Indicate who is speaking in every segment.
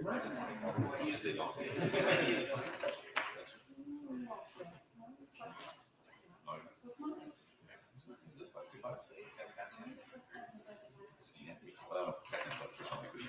Speaker 1: Usually don't. Well, technical for something.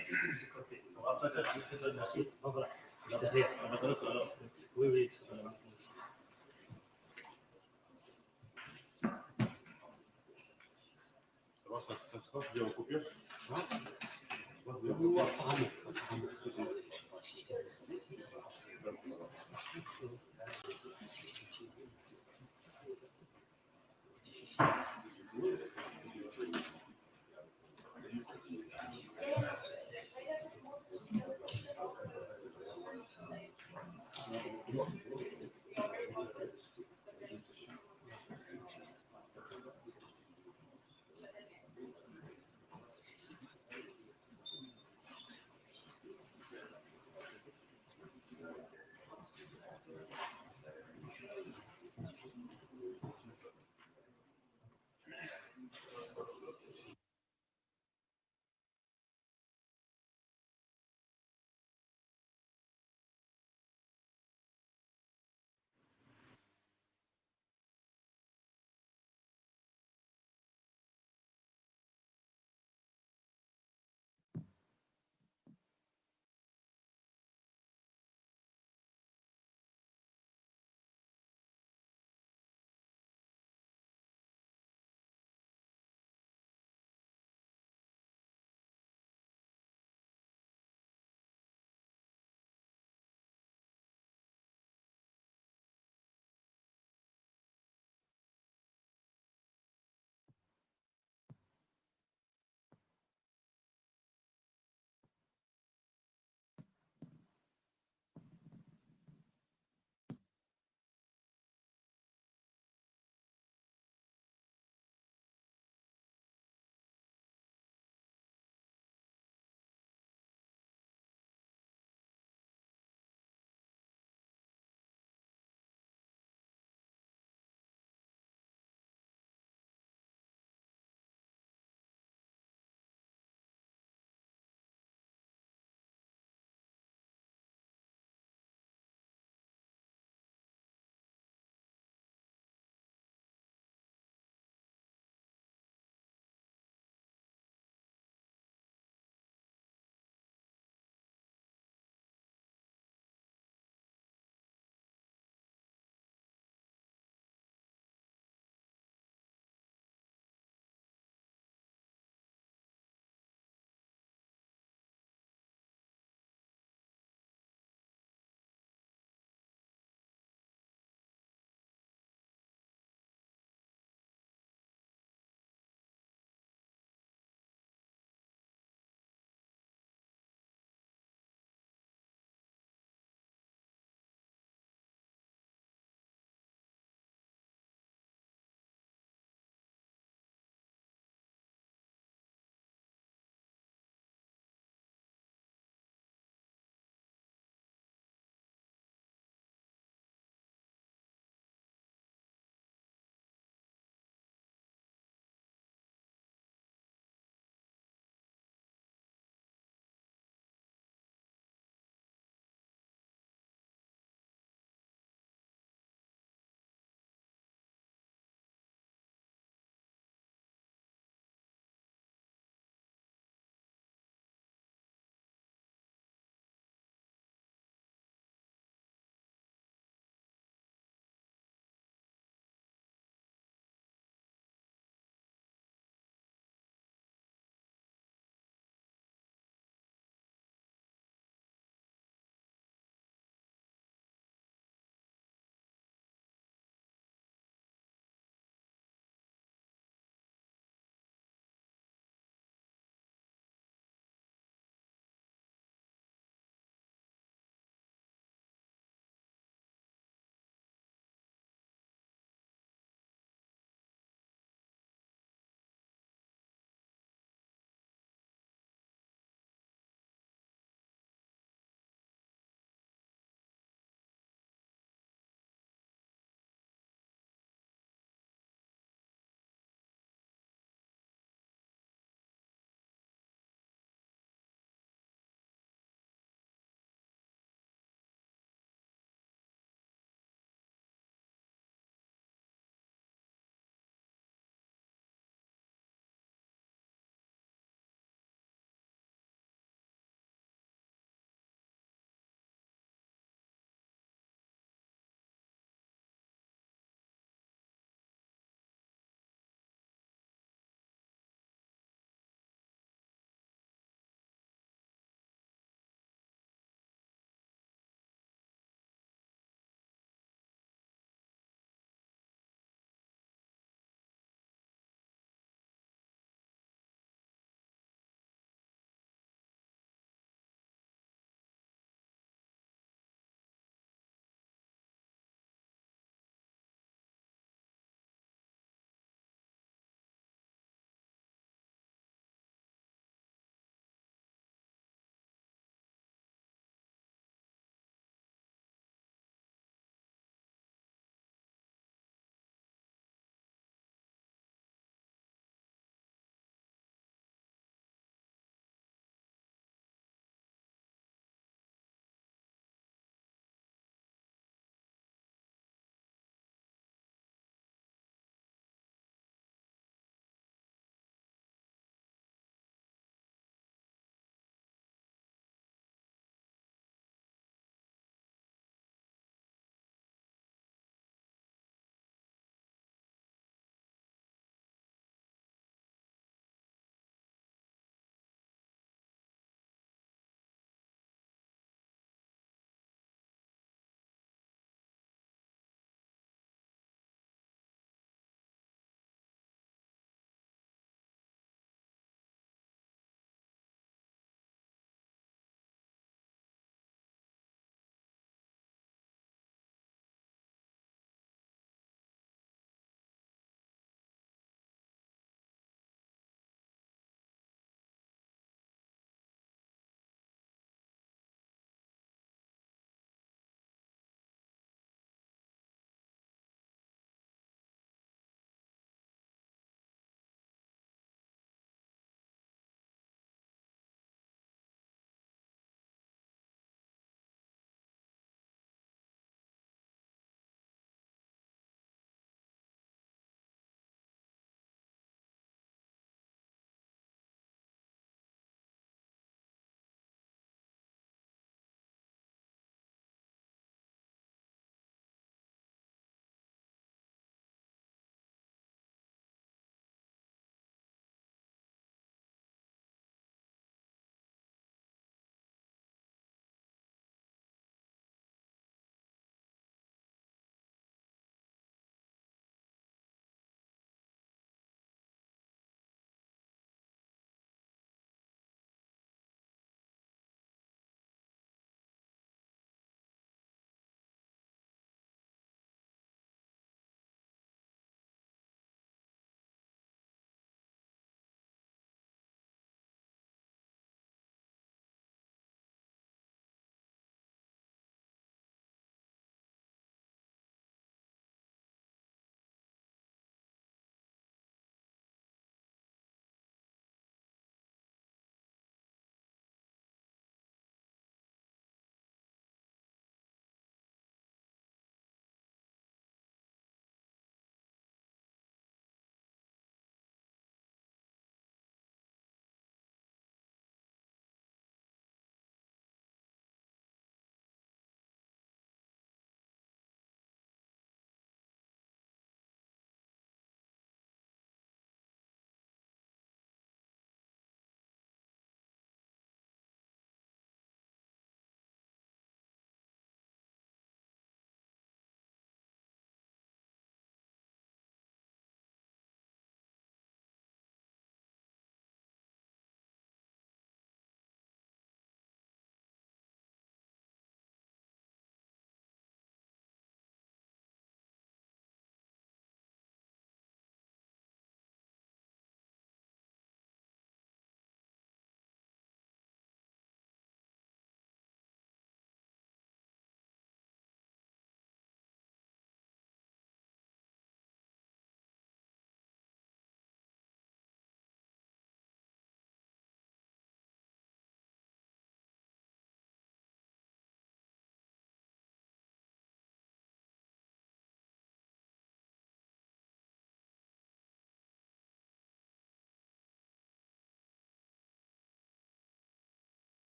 Speaker 2: ce côté. Donc, après ça, je te donne merci. Donc voilà, derrière. Oui, oui, c'est ça.
Speaker 1: Ça se passe bien en coupure?
Speaker 2: Apparemment. Je ne sais pas si c'est ça.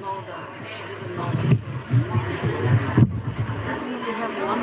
Speaker 3: know that. She didn't know that. We have one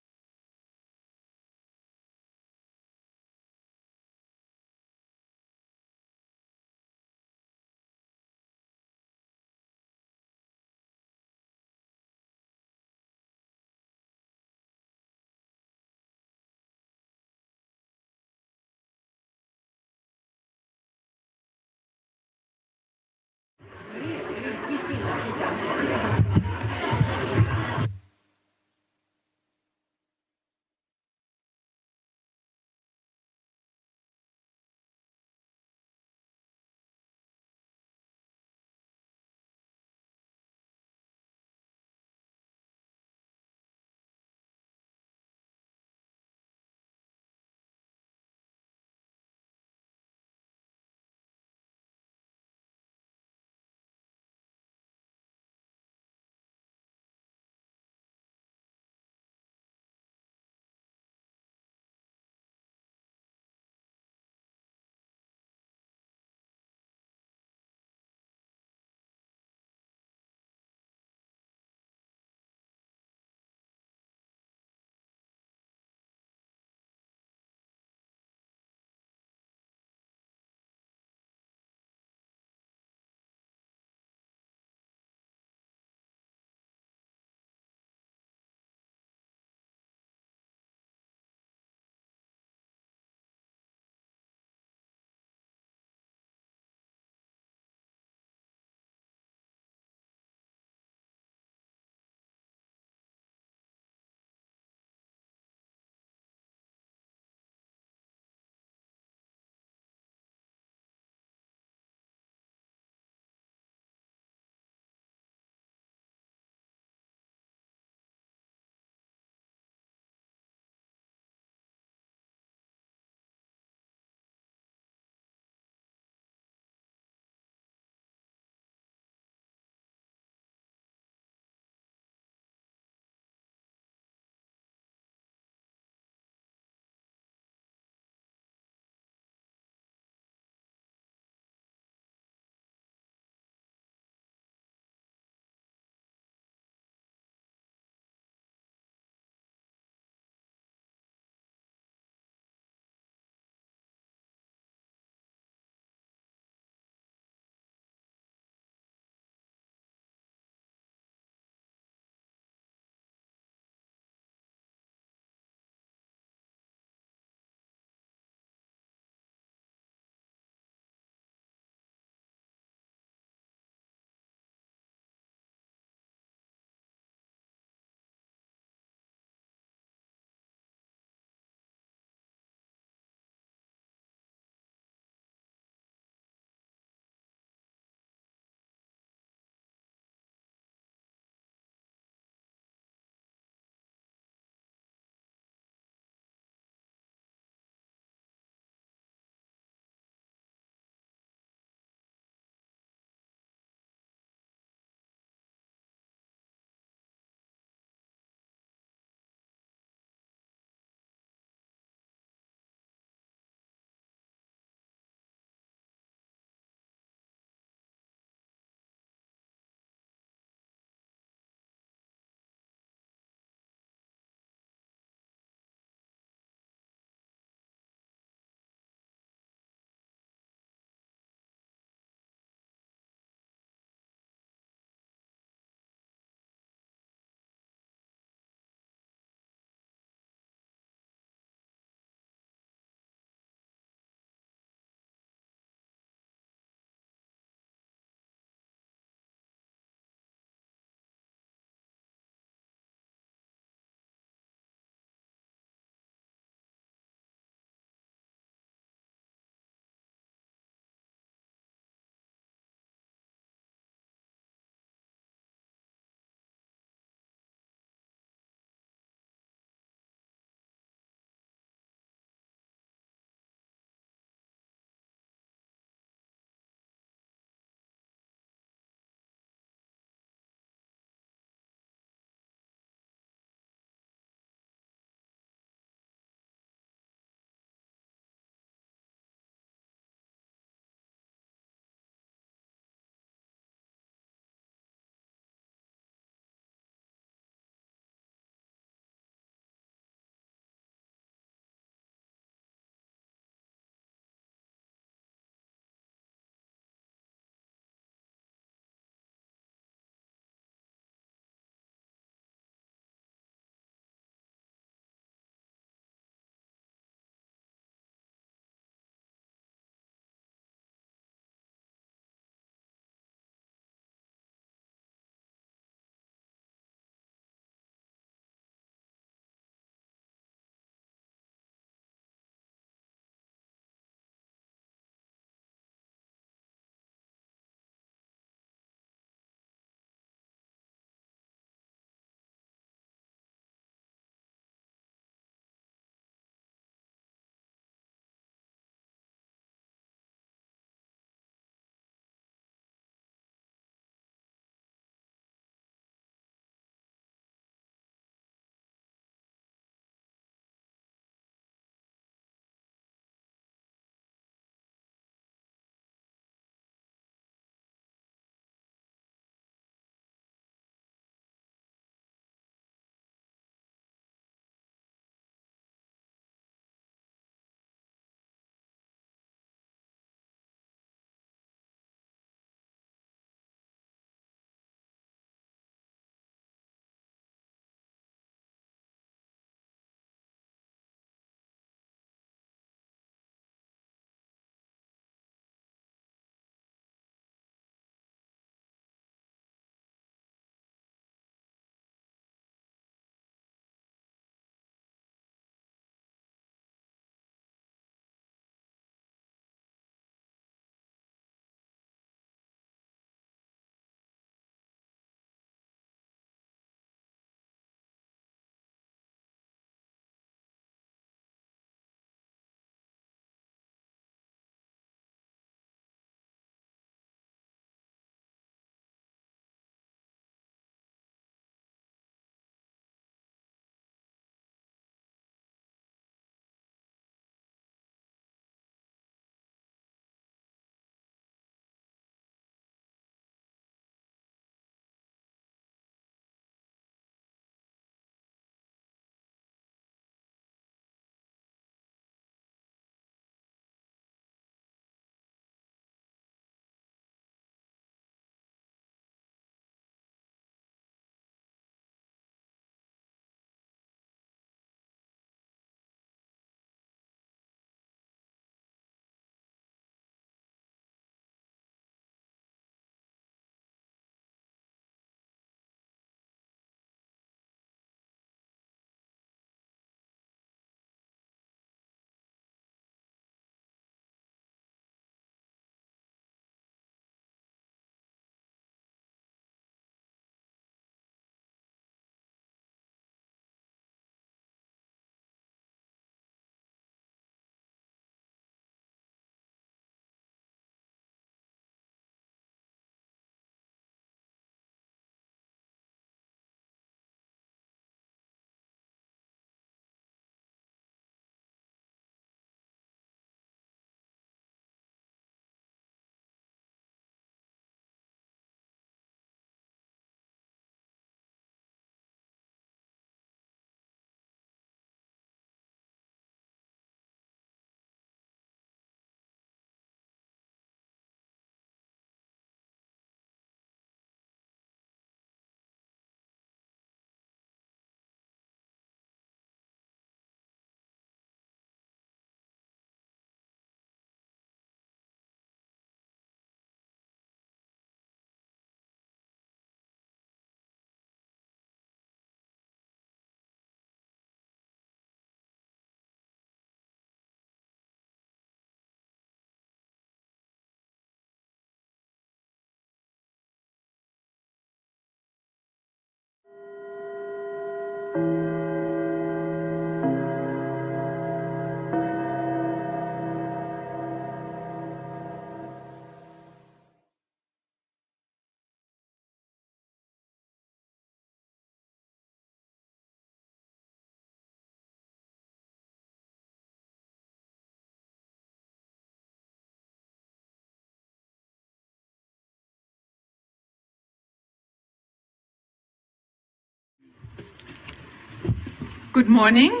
Speaker 4: Good morning,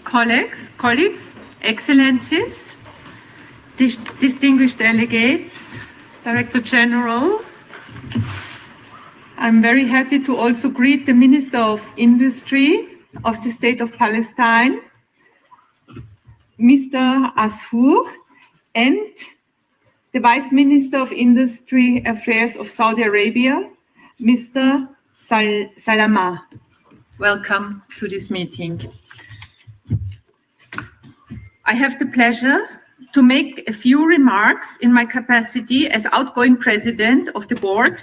Speaker 4: colleagues, excellencies, distinguished delegates, Director General. I'm very happy to also greet the Minister of Industry of the State of Palestine, Mr. Asfour, and the Vice Minister of Industry Affairs of Saudi Arabia, Mr. Salama. Welcome to this meeting. I have the pleasure to make a few remarks in my capacity as outgoing President of the Board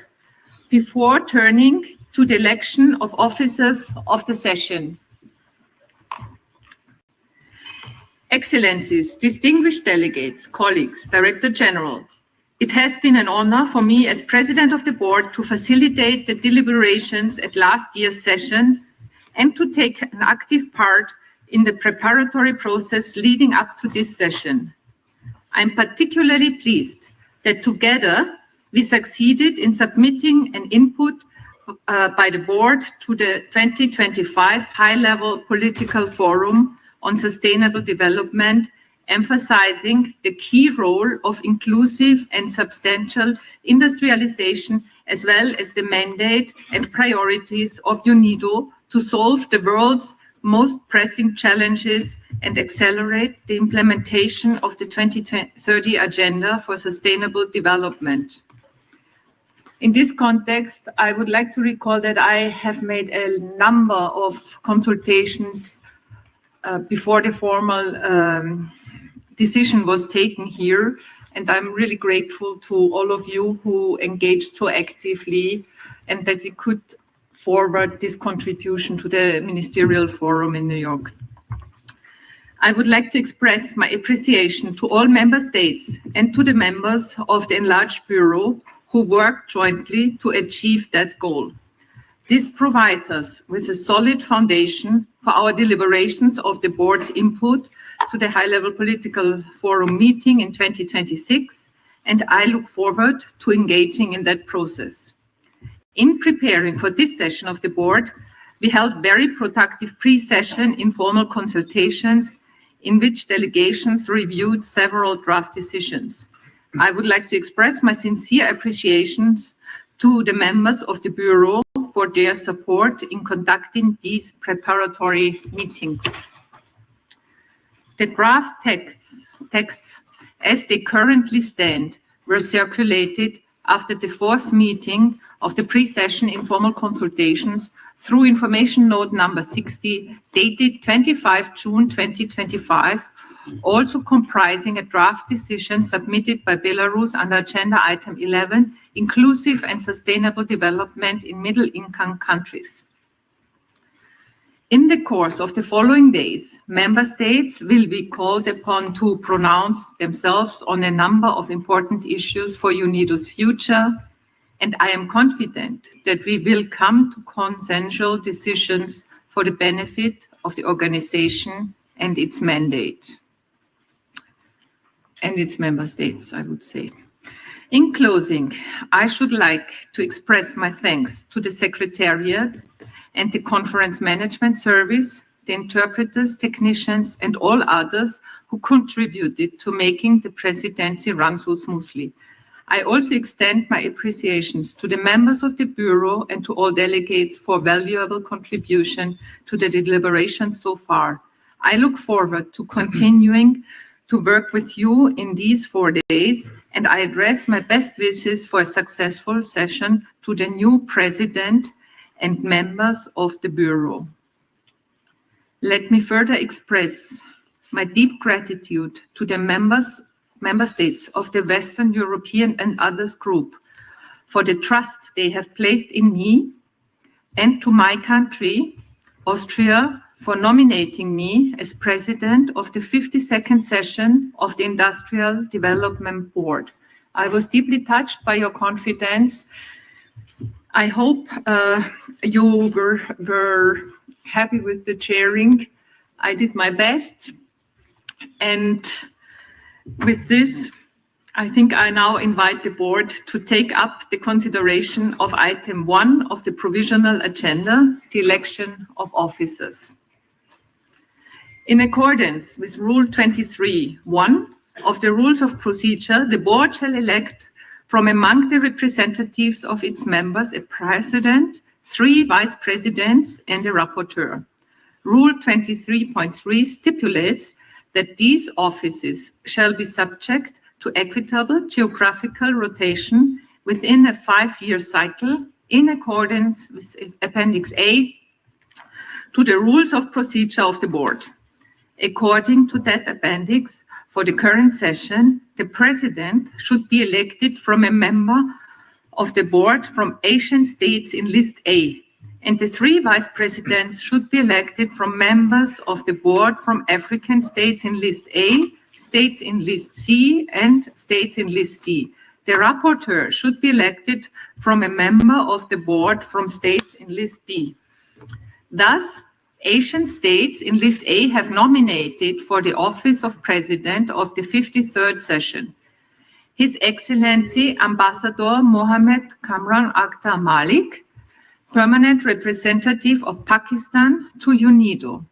Speaker 4: before turning to the election of officers of the session. Excellencies, distinguished delegates, colleagues, Director General, it has been an honor for me as President of the Board to facilitate the deliberations at last year's session and to take an active part in the preparatory process leading up to this session. I'm particularly pleased that together we succeeded in submitting an input by the board to the 2025 High-Level Political Forum on Sustainable Development, emphasizing the key role of inclusive and substantial industrialization, as well as the mandate and priorities of UNIDO to solve the world's most pressing challenges and accelerate the implementation of the 2030 Agenda for Sustainable Development. In this context, I would like to recall that I have made a number of consultations before the formal decision was taken here, and I'm really grateful to all of you who engaged so actively and that we could forward this contribution to the Ministerial Forum in New York. I would like to express my appreciation to all member states and to the members of the enlarged Bureau who worked jointly to achieve that goal. This provides us with a solid foundation for our deliberations of the board's input to the High-Level Political Forum meeting in 2026, and I look forward to engaging in that process. In preparing for this session of the board, we held very productive pre-session informal consultations in which delegations reviewed several draft decisions. I would like to express my sincere appreciations to the members of the Bureau for their support in conducting these preparatory meetings. The draft texts, as they currently stand, were circulated after the fourth meeting of the pre-session informal consultations through information note number 60, dated 25 June 2025, also comprising a draft decision submitted by Belarus under agenda item 11, inclusive and sustainable development in middle-income countries. In the course of the following days, member states will be called upon to pronounce themselves on a number of important issues for UNIDO's future, and I am confident that we will come to consensual decisions for the benefit of the organization and its mandate, and its member states, I would say. In closing, I should like to express my thanks to the Secretariat and the Conference Management Service, the interpreters, technicians, and all others who contributed to making the presidency run so smoothly. I also extend my appreciations to the members of the Bureau and to all delegates for valuable contribution to the deliberations so far. I look forward to continuing to work with you in these 4 days, and I address my best wishes for a successful session to the new President and members of the Bureau. Let me further express my deep gratitude to the member states of the Western European and others group for the trust they have placed in me and to my country Austria, for nominating me as president of the 52nd session of the Industrial Development Board. I was deeply touched by your confidence. I hope you were happy with the chairing. I did my best. And with this, I think I now invite the board to take up the consideration of item 1 of the provisional agenda, the election of officers. In accordance with Rule 23(1) of the Rules of Procedure, the board shall elect from among the representatives of its members a president, 3 vice presidents, and a rapporteur. Rule 23.3 stipulates that these offices shall be subject to equitable geographical rotation within a 5-year cycle in accordance with Appendix A to the Rules of Procedure of the Board. According to that appendix, for the current session, the president should be elected from a member of the board from Asian states in List A, and the 3 vice presidents should be elected from members of the board from African states in List A, states in List C, and states in List D. The rapporteur should be elected from a member of the board from states in List B. Thus, Asian states in List A have nominated for the office of President of the 53rd session His Excellency Ambassador Mohammed Kamran Akhtar Malik, Permanent Representative of Pakistan to UNIDO.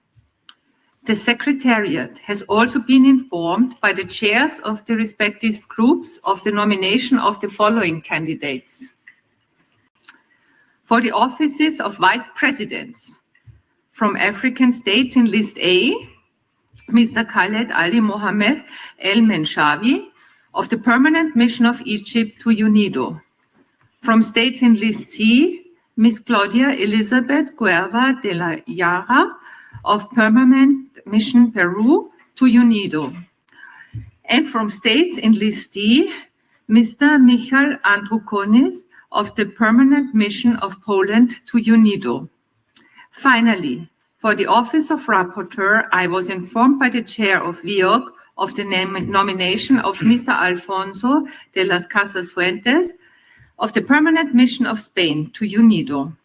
Speaker 4: The Secretariat has also been informed by the chairs of the respective groups of the nomination of the following candidates. For the offices of Vice Presidents, from African states in List A, Mr. Khaled Ali Mohammed El Menshawi of the Permanent Mission of Egypt to UNIDO. From states in List C, Ms. Claudia Elizabeth Guerra de la Yara of Permanent Mission Peru to UNIDO. And from states in List D, Mr. Michal Androukonis of the Permanent Mission of Poland to UNIDO. Finally, for the office of rapporteur, I was informed by the chair of VIOC of the nomination of Mr. Alfonso de las Casas Fuentes of the Permanent Mission of Spain to UNIDO.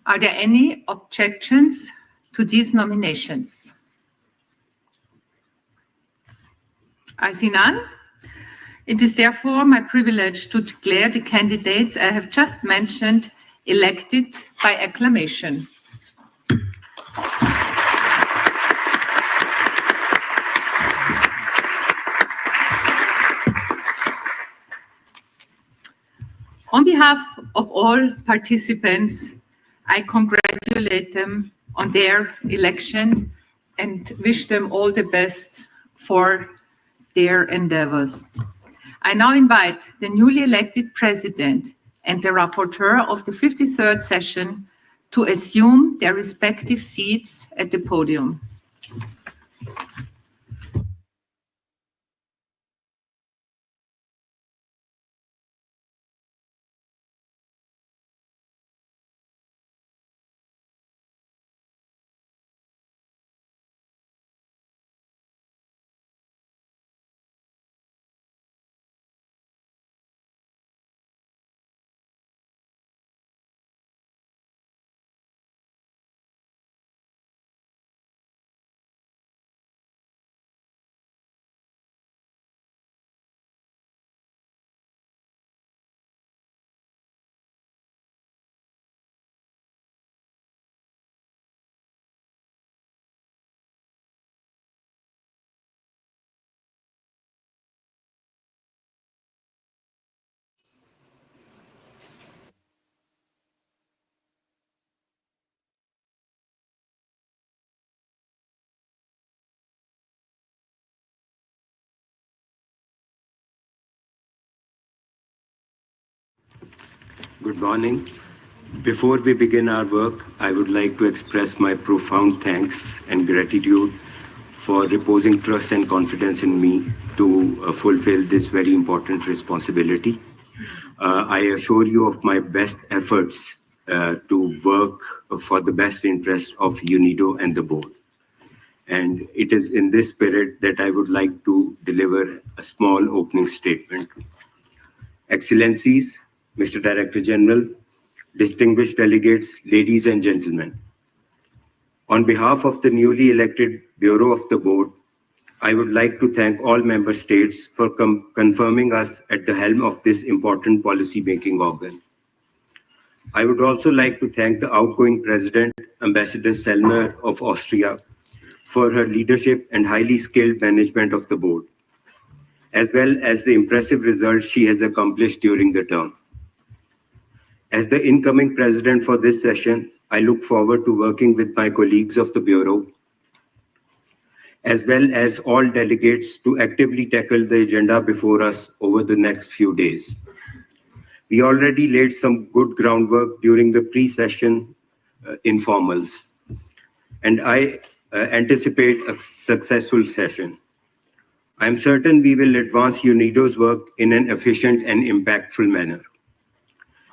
Speaker 4: Are there any objections to these nominations? I see none. It is therefore my privilege to declare the candidates I have just mentioned elected by acclamation. On behalf of all participants, I congratulate them on their election and wish them all the best for their endeavors. I now invite the newly elected president and the rapporteur of the 53rd session to assume their respective seats at the podium.
Speaker 5: Good morning. Before we begin our work, I would like to express my profound thanks and gratitude for reposing trust and confidence in me to fulfill this very important responsibility. I assure you of my best efforts to work for the best interest of UNIDO and the board. And it is in this spirit that I would like to deliver a small opening statement. Excellencies, Mr. Director General, distinguished delegates, ladies and gentlemen. On behalf of the newly elected Bureau of the Board, I would like to thank all member states for confirming us at the helm of this important policy-making organ. I would also like to thank the outgoing President, Ambassador Sellner of Austria, for her leadership and highly skilled management of the board, as well as the impressive results she has accomplished during the term. As the incoming president for this session, I look forward to working with my colleagues of the Bureau, as well as all delegates, to actively tackle the agenda before us over the next few days. We already laid some good groundwork during the pre-session informals, and I anticipate a successful session. I am certain we will advance UNIDO's work in an efficient and impactful manner,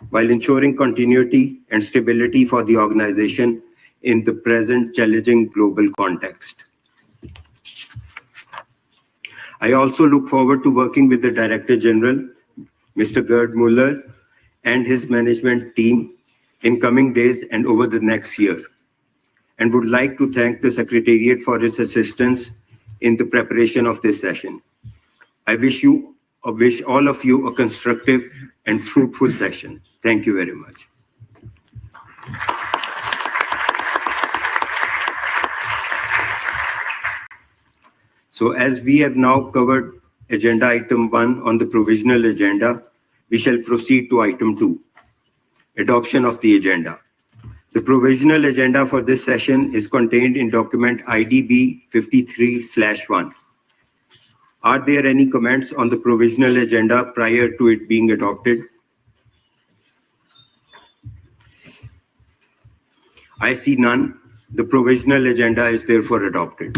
Speaker 5: while ensuring continuity and stability for the organization in the present challenging global context. I also look forward to working with the Director General, Mr. Gerd Muller, and his management team in coming days and over the next year, and would like to thank the Secretariat for its assistance in the preparation of this session. I wish all of you a constructive and fruitful session. Thank you very much. So as we have now covered agenda item 1 on the provisional agenda, we shall proceed to item 2, adoption of the agenda. The provisional agenda for this session is contained in document IDB 53/1. Are there any comments on the provisional agenda prior to it being adopted? I see none. The provisional agenda is therefore adopted.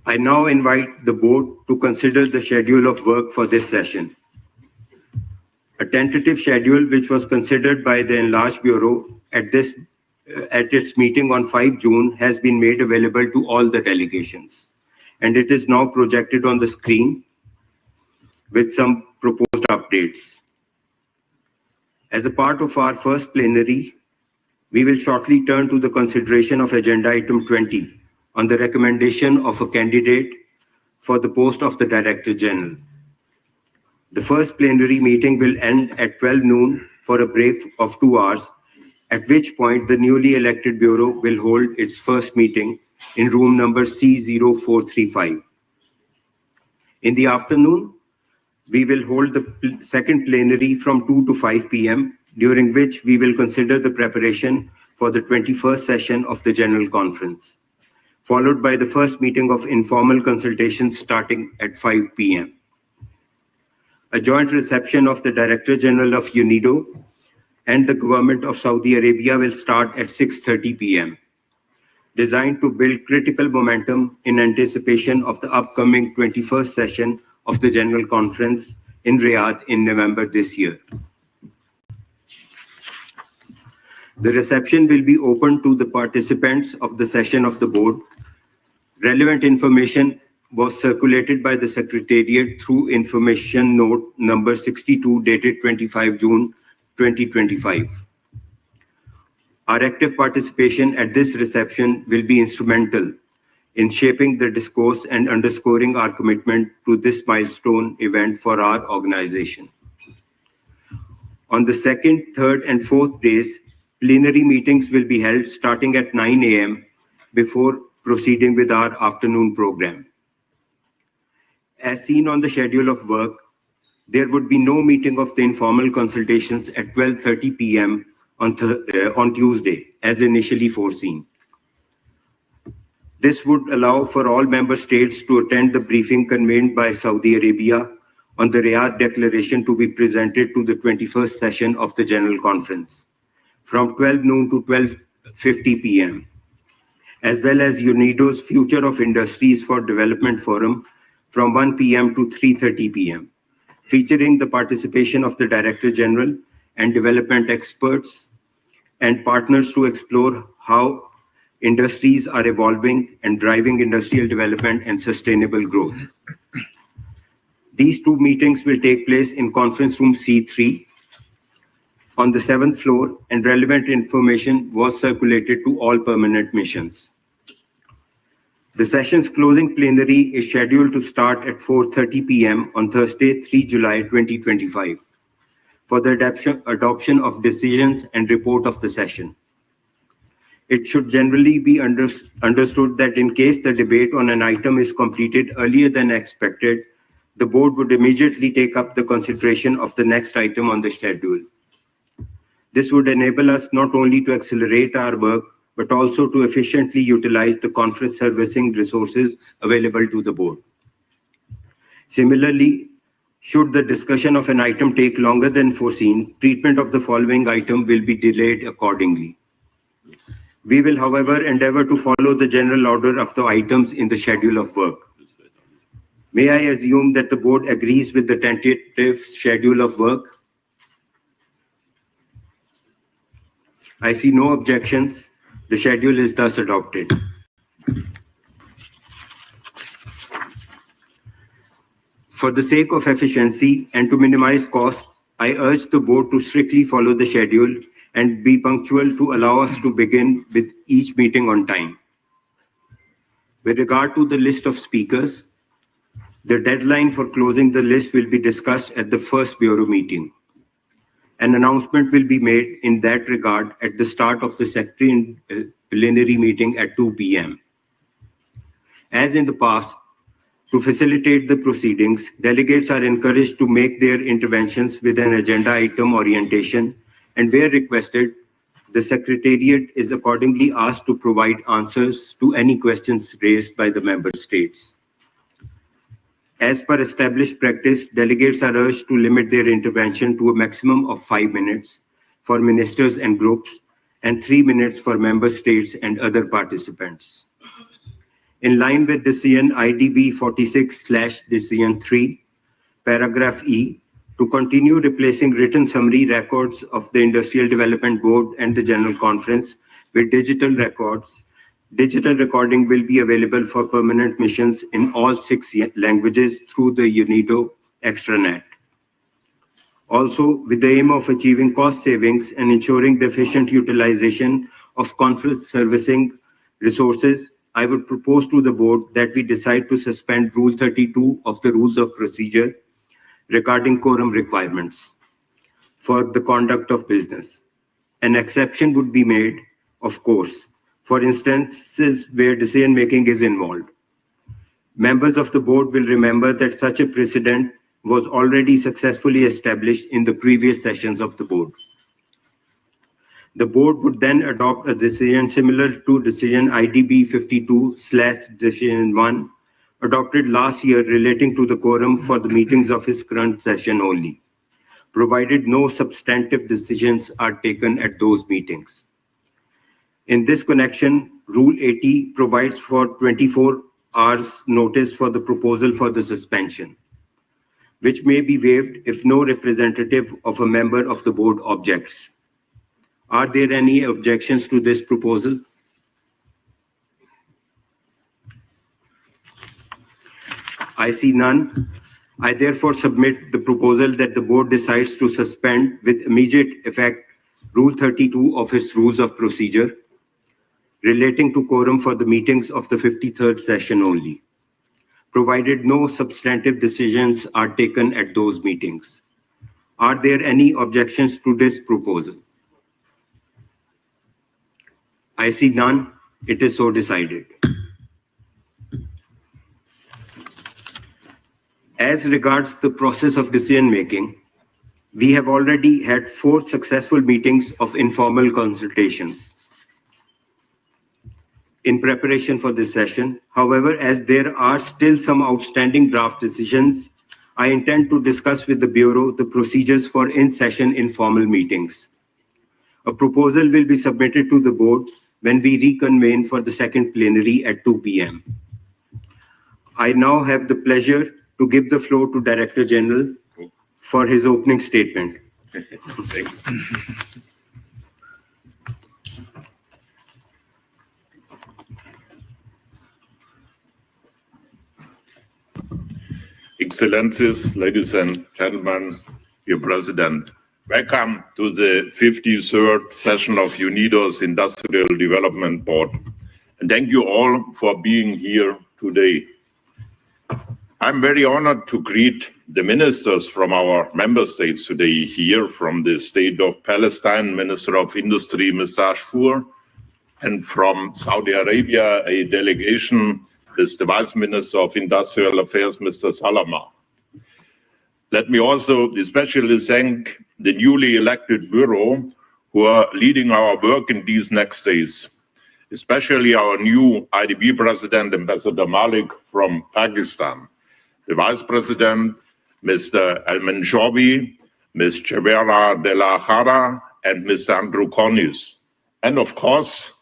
Speaker 5: I now invite the board to consider the schedule of work for this session. A tentative schedule which was considered by the enlarged Bureau at its meeting on 5 June has been made available to all the delegations, and it is now projected on the screen with some proposed updates. As a part of our first plenary, we will shortly turn to the consideration of agenda item 20 on the recommendation of a candidate for the post of the Director General. The first plenary meeting will end at 12 noon for a break of 2 hours, at which point the newly elected Bureau will hold its first meeting in room number C0435. In the afternoon, we will hold the second plenary from 2 to 5 p.m., during which we will consider the preparation for the 21st session of the General Conference, followed by the first meeting of informal consultations starting at 5 p.m. A joint reception of the Director General of UNIDO and the Government of Saudi Arabia will start at 6:30 p.m., designed to build critical momentum in anticipation of the upcoming 21st session of the General Conference in Riyadh in November this year. The reception will be open to the participants of the session of the board. Relevant information was circulated by the Secretariat through information note number 62 dated 25 June 2025. Our active participation at this reception will be instrumental in shaping the discourse and underscoring our commitment to this milestone event for our organization. On the second, third, and fourth days, plenary meetings will be held starting at 9 a.m. before proceeding with our afternoon program. As seen on the schedule of work, there would be no meeting of the informal consultations at 12:30 p.m. on Tuesday, as initially foreseen. This would allow for all member states to attend the briefing convened by Saudi Arabia on the Riyadh Declaration to be presented to the 21st session of the General Conference from 12 noon to 12:50 p.m., as well as UNIDO's Future of Industries for Development Forum from 1 p.m. to 3:30 p.m., featuring the participation of the Director General and development experts and partners to explore how industries are evolving and driving industrial development and sustainable growth. These two meetings will take place in conference room C3 on the 7th floor, and relevant information was circulated to all permanent missions. The session's closing plenary is scheduled to start at 4:30 p.m. on Thursday, 3 July 2025, for the adoption of decisions and report of the session. It should generally be understood that in case the debate on an item is completed earlier than expected, the board would immediately take up the consideration of the next item on the schedule. This would enable us not only to accelerate our work, but also to efficiently utilize the conference servicing resources available to the board. Similarly, should the discussion of an item take longer than foreseen, treatment of the following item will be delayed accordingly. We will, however, endeavor to follow the general order of the items in the schedule of work. May I assume that the board agrees with the tentative schedule of work? I see no objections. The schedule is thus adopted. For the sake of efficiency and to minimize cost, I urge the board to strictly follow the schedule and be punctual to allow us to begin with each meeting on time. With regard to the list of speakers, the deadline for closing the list will be discussed at the first Bureau meeting. An announcement will be made in that regard at the start of the secretary plenary meeting at 2 p.m. As in the past, to facilitate the proceedings, delegates are encouraged to make their interventions with an agenda item orientation, and where requested, the Secretariat is accordingly asked to provide answers to any questions raised by the member states. As per established practice, delegates are urged to limit their intervention to a maximum of 5 minutes for ministers and groups and 3 minutes for member states and other participants. In line with Decision IDB 46/Decision 3, paragraph E, to continue replacing written summary records of the Industrial Development Board and the General Conference with digital records, digital recording will be available for permanent missions in all 6 languages through the UNIDO extranet. Also, with the aim of achieving cost savings and ensuring the efficient utilization of conference servicing resources, I would propose to the board that we decide to suspend Rule 32 of the Rules of Procedure regarding quorum requirements for the conduct of business. An exception would be made, of course, for instances where decision-making is involved. Members of the board will remember that such a precedent was already successfully established in the previous sessions of the board. The board would then adopt a decision similar to Decision IDB 52/Decision 1, adopted last year relating to the quorum for the meetings of its current session only, provided no substantive decisions are taken at those meetings. In this connection, Rule 80 provides for 24 hours notice for the proposal for the suspension, which may be waived if no representative of a member of the board objects. Are there any objections to this proposal? I see none. I therefore submit the proposal that the board decides to suspend with immediate effect Rule 32 of its Rules of Procedure relating to quorum for the meetings of the 53rd session only, provided no substantive decisions are taken at those meetings. Are there any objections to this proposal? I see none. It is so decided. As regards the process of decision-making, we have already had 4 successful meetings of informal consultations in preparation for this session. However, as there are still some outstanding draft decisions, I intend to discuss with the Bureau the procedures for in-session informal meetings. A proposal will be submitted to the board when we reconvene for the second plenary at 2 p.m. I now have the pleasure to give the floor to Director General for his opening statement.
Speaker 6: Thanks. Excellencies, ladies and gentlemen, dear President, welcome to the 53rd session of UNIDO's Industrial Development Board. And thank you all for being here today. I'm very honored to greet the ministers from our member states today here from the State of Palestine, Minister of Industry, Mr. Ashfur, and from Saudi Arabia, a delegation is the Vice Minister of Industrial Affairs, Mr. Salama. Let me also especially thank the newly elected Bureau who are leading our work in these next days, especially our new IDB President, Ambassador Malik from Pakistan, the Vice President, Mr. Al-Manjawi, Ms. Chevera de la Jara, and Mr. Andrew Cornish, and of course,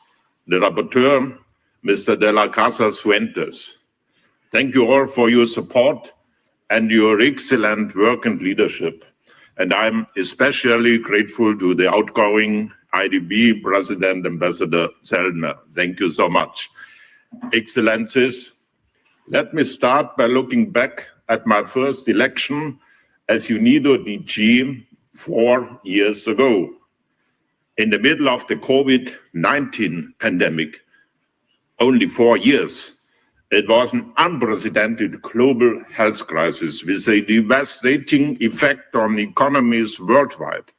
Speaker 6: the Rapporteur, Mr. de la Casa Fuentes. Thank you all for your support and your excellent work and leadership. And I'm especially grateful to the outgoing IDB President, Ambassador Zellner. Thank you so much. Excellencies, let me start by looking back at my first election as UNIDO DG 4 years ago. In the middle of the COVID-19 pandemic, only 4 years, it was an unprecedented global health crisis with a devastating effect on economies worldwide,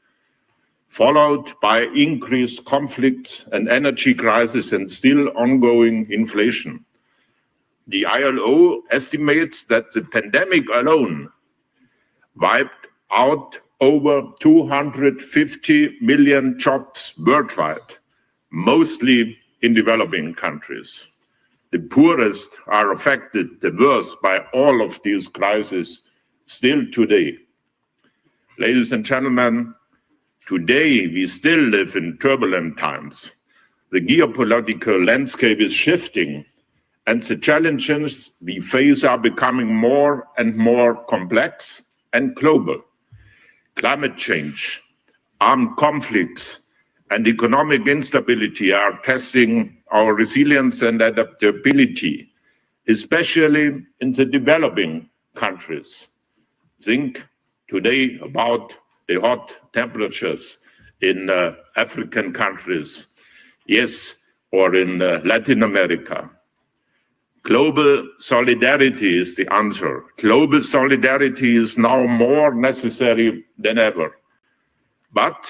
Speaker 6: followed by increased conflicts and energy crisis and still ongoing inflation. The ILO estimates that the pandemic alone wiped out over 250 million jobs worldwide, mostly in developing countries. The poorest are affected the worst by all of these crises still today. Ladies and gentlemen, today we still live in turbulent times. The geopolitical landscape is shifting, and the challenges we face are becoming more and more complex and global. Climate change, armed conflicts, and economic instability are testing our resilience and adaptability, especially in the developing countries. Think today about the hot temperatures in African countries, yes, or in Latin America. Global solidarity is the answer. Global solidarity is now more necessary than ever. But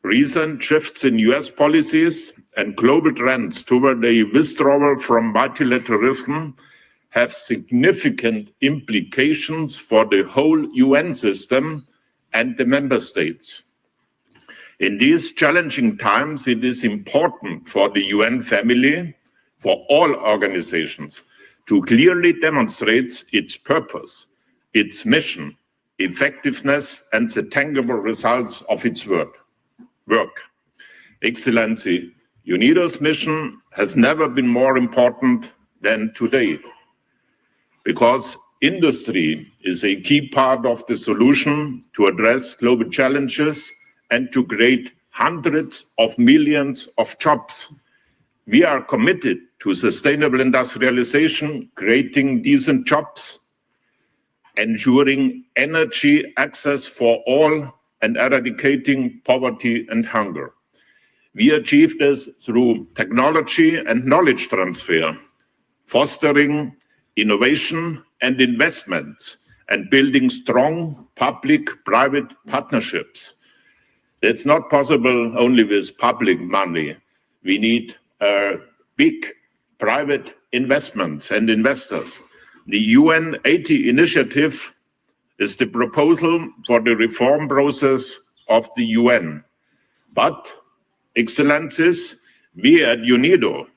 Speaker 6: recent shifts in US policies and global trends toward a withdrawal from multilateralism have significant implications for the whole UN system and the member states. In these challenging times, it is important for the UN family, for all organizations, to clearly demonstrate its purpose, its mission, effectiveness, and the tangible results of its work. Excellency, UNIDO's mission has never been more important than today, because industry is a key part of the solution to address global challenges and to create hundreds of millions of jobs. We are committed to sustainable industrialization, creating decent jobs, ensuring energy access for all, and eradicating poverty and hunger. We achieve this through technology and knowledge transfer, fostering innovation and investment, and building strong public-private partnerships. It's not possible only with public money. We need big private investments and investors. The UN 80 initiative is the proposal for the reform process of the UN. But, Excellencies, we at UNIDO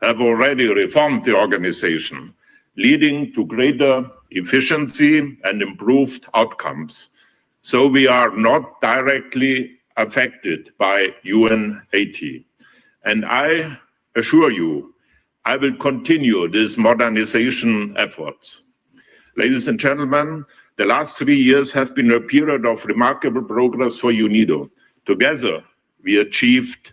Speaker 6: have already reformed the organization, leading to greater efficiency and improved outcomes. So we are not directly affected by UN 80. And I assure you, I will continue these modernization efforts. Ladies and gentlemen, The last 3 years have been a period of remarkable progress for UNIDO. Together, we achieved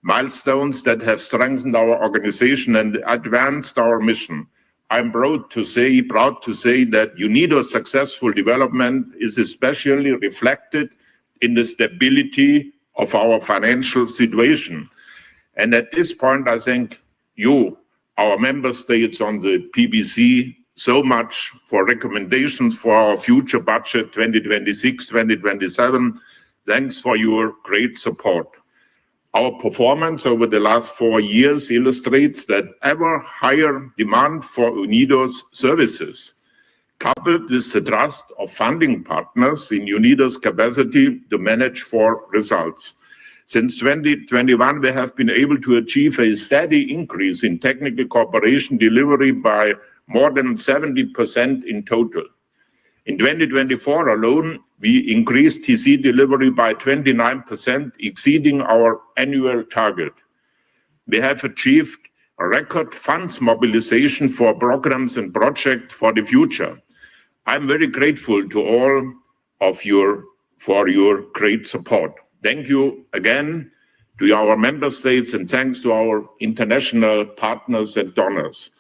Speaker 6: milestones that have strengthened our organization and advanced our mission. I'm proud to say that UNIDO's successful development is especially reflected in the stability of our financial situation. And at this point, I thank you, our member states on the PBC, so much for recommendations for our future budget 2026-2027. Thanks for your great support. Our performance over the last 4 years illustrates that ever higher demand for UNIDO's services, coupled with the trust of funding partners in UNIDO's capacity to manage for results. Since 2021, we have been able to achieve a steady increase in technical cooperation delivery by more than 70% in total. In 2024 alone, we increased TC delivery by 29%, exceeding our annual target. We have achieved a record funds mobilization for programs and projects for the future. I'm very grateful to all of you for your great support. Thank you again to our member states and thanks to our international partners and donors.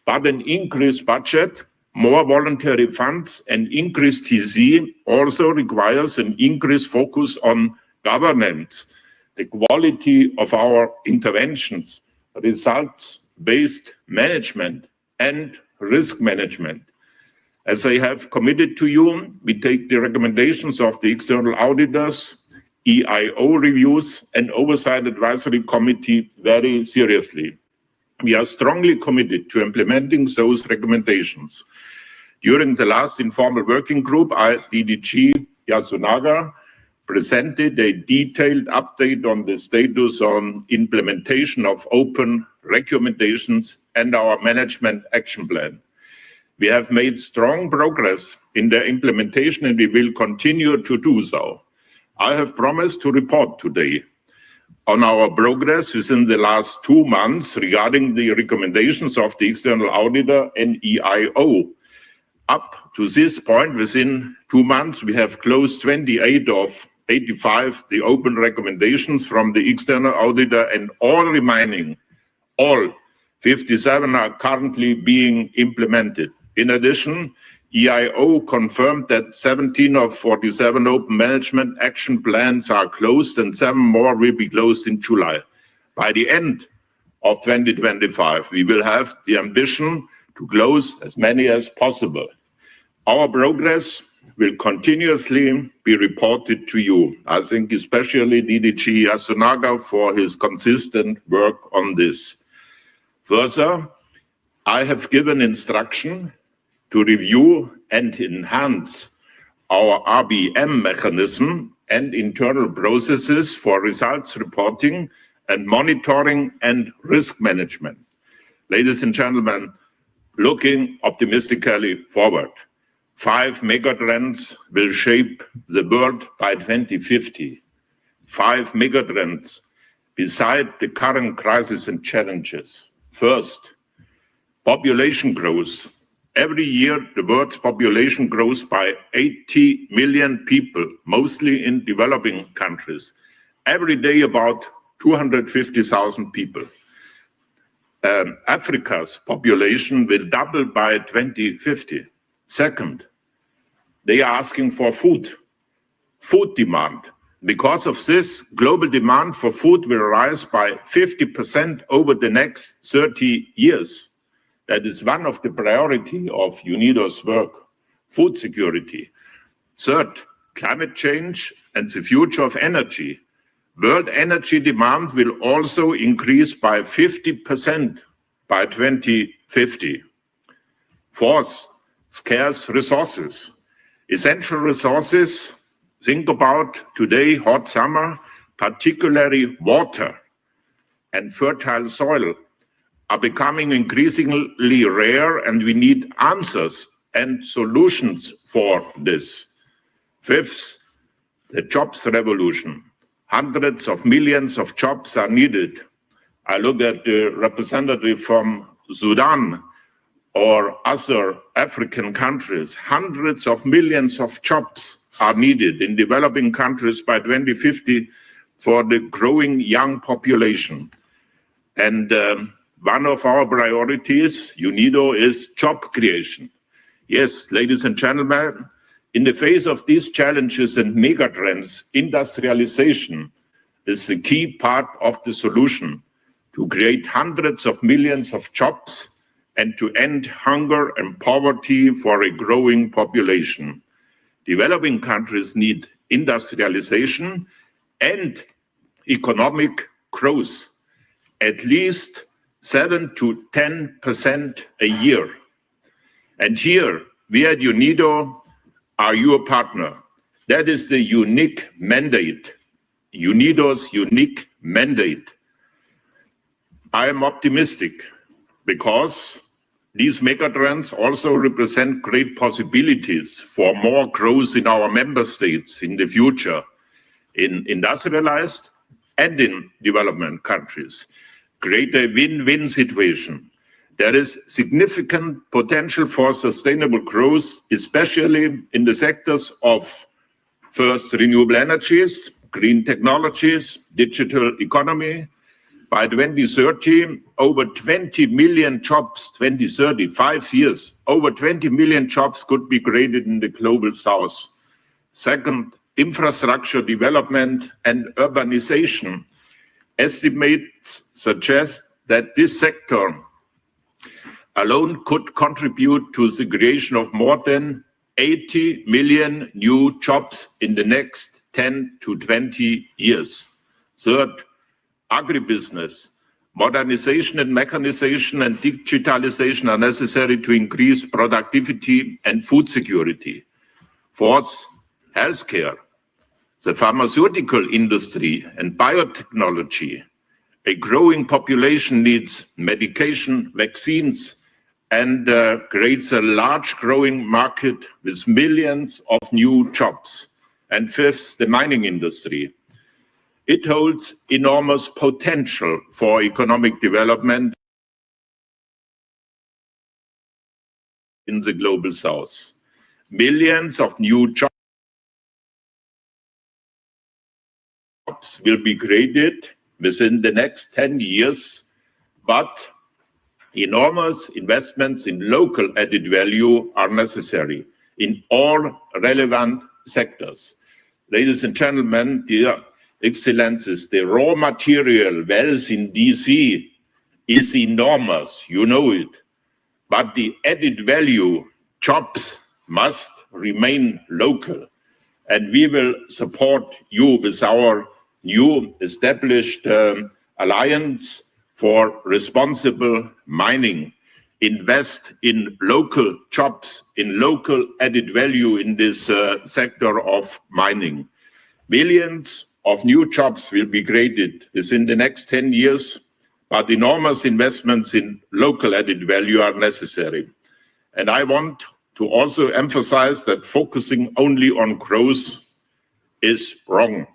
Speaker 6: But an increased budget, more voluntary funds, and increased TC also requires an increased focus on governance, the quality of our interventions, results-based management, and risk management. As I have committed to you, we take the recommendations of the external auditors, EIO reviews, and Oversight Advisory Committee very seriously. We are strongly committed to implementing those recommendations. During the last informal working group, DDG Yasunaga presented a detailed update on the status on implementation of open recommendations and our management action plan. We have made strong progress in their implementation and we will continue to do so. I have promised to report today on our progress within the last 2 months regarding the recommendations of the external auditor and EIO. Up to this point, within 2 months, we have closed 28 of 85 the open recommendations from the external auditor, and all 57 are currently being implemented. In addition, EIO confirmed that 17 of 47 open management action plans are closed and 7 more will be closed in July. By the end of 2025, we will have the ambition to close as many as possible. Our progress will continuously be reported to you. I think especially DDG Yasunaga for his consistent work on this. Further, I have given instruction to review and enhance our RBM mechanism and internal processes for results reporting and monitoring and risk management. Ladies and gentlemen, looking optimistically forward, 5 megatrends will shape the world by 2050. 5 megatrends beside the current crisis and challenges. First, population growth. Every year, the world's population grows by 80 million people, mostly in developing countries. Every day, about 250,000 people. Africa's population will double by 2050. Second, they are asking for food demand. Because of this, global demand for food will rise by 50% over the next 30 years. That is one of the priorities of UNIDO's work, food security. Third, climate change and the future of energy. World energy demand will also increase by 50% by 2050. Fourth, scarce resources. Essential resources, think about today, hot summer, particularly water and fertile soil, are becoming increasingly rare, and we need answers and solutions for this. Fifth, the jobs revolution. Hundreds of millions of jobs are needed. I look at the representative from Sudan. or other African countries, hundreds of millions of jobs are needed in developing countries by 2050 for the growing young population. And one of our priorities, UNIDO, is job creation. Yes, ladies and gentlemen, in the face of these challenges and megatrends, industrialization is the key part of the solution to create hundreds of millions of jobs and to end hunger and poverty for a growing population. Developing countries need industrialization and economic growth, at least 7 to 10% a year. And here, we at UNIDO are your partner. That is the unique mandate, UNIDO's unique mandate. I am optimistic because these megatrends also represent great possibilities for more growth in our member states in the future, in industrialized and in development countries. Create a win-win situation. There is significant potential for sustainable growth, especially in the sectors of first, renewable energies, green technologies, digital economy. By 2030, over 20 million jobs, 2030, 5 years, over 20 million jobs could be created in the global south. Second, infrastructure development and urbanization. Estimates suggest that this sector alone could contribute to the creation of more than 80 million new jobs in the next 10 to 20 years. Third, agribusiness. Modernization and mechanization and digitalization are necessary to increase productivity and food security. Fourth, healthcare. The pharmaceutical industry and biotechnology. A growing population needs medication, vaccines, and creates a large growing market with millions of new jobs. And fifth, the mining industry. It holds enormous potential for economic development in the global south. Millions of new jobs will be created within the next 10 years, but enormous investments in local added value are necessary in all relevant sectors. Ladies and gentlemen, dear Excellencies, the raw material wealth in DC is enormous, you know it, but the added value jobs must remain local, and we will support you with our new established Alliance for Responsible Mining. Invest in local jobs, in local added value in this sector of mining. Millions of new jobs will be created within the next 10 years, but enormous investments in local added value are necessary. And I want to also emphasize that focusing only on growth is wrong.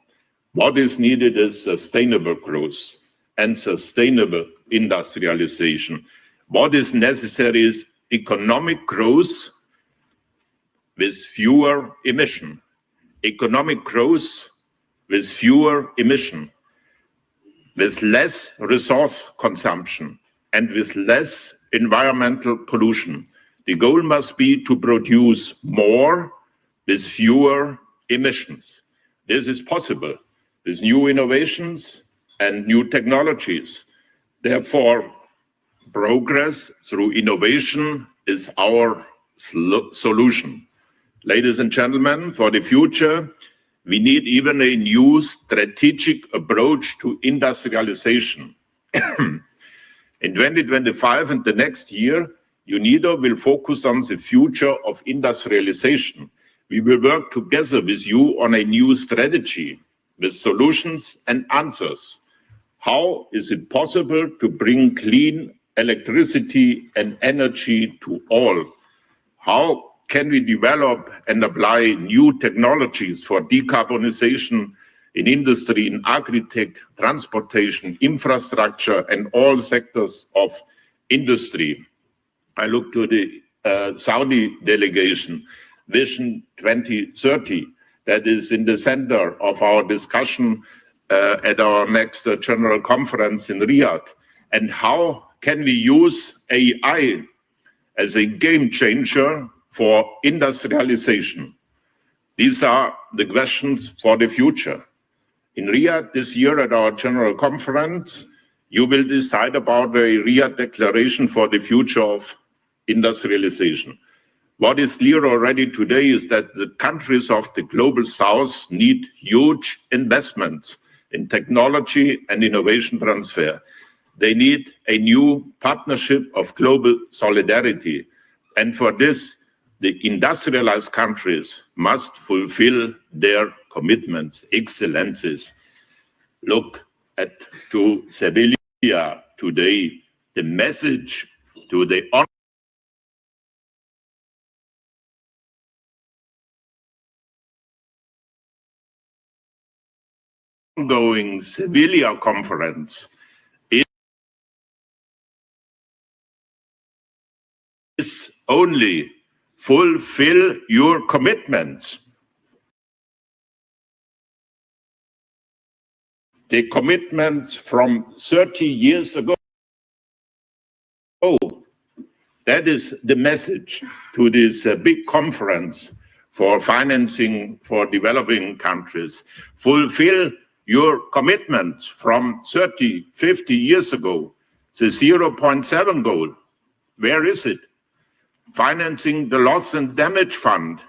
Speaker 6: What is needed is sustainable growth and sustainable industrialization. What is necessary is economic growth with fewer emission. Economic growth with fewer emission, with less resource consumption, and with less environmental pollution. The goal must be to produce more with fewer emissions. This is possible with new innovations and new technologies. Therefore, progress through innovation is our solution. Ladies and gentlemen, for the future, we need even a new strategic approach to industrialization. In 2025 and the next year, UNIDO will focus on the future of industrialization. We will work together with you on a new strategy with solutions and answers. How is it possible to bring clean electricity and energy to all? How can we develop and apply new technologies for decarbonization in industry, in agri-tech, transportation, infrastructure, and all sectors of industry? I look to the Saudi delegation, Vision 2030, that is in the center of our discussion at our next general conference in Riyadh. And how can we use AI as a game changer for industrialization? These are the questions for the future. In Riyadh this year at our general conference, you will decide about a Riyadh declaration for the future of industrialization. What is clear already today is that the countries of the global south need huge investments in technology and innovation transfer. They need a new partnership of global solidarity. And for this, the industrialized countries must fulfill their commitments. Excellencies, look to Sevilla today. The message to the ongoing Sevilla conference is only fulfill your commitments. The commitments from 30 years ago. That is the message to this big conference for financing for developing countries. Fulfill your commitments from 30, 50 years ago. The 0.7 goal, where is it? Financing the loss and damage fund,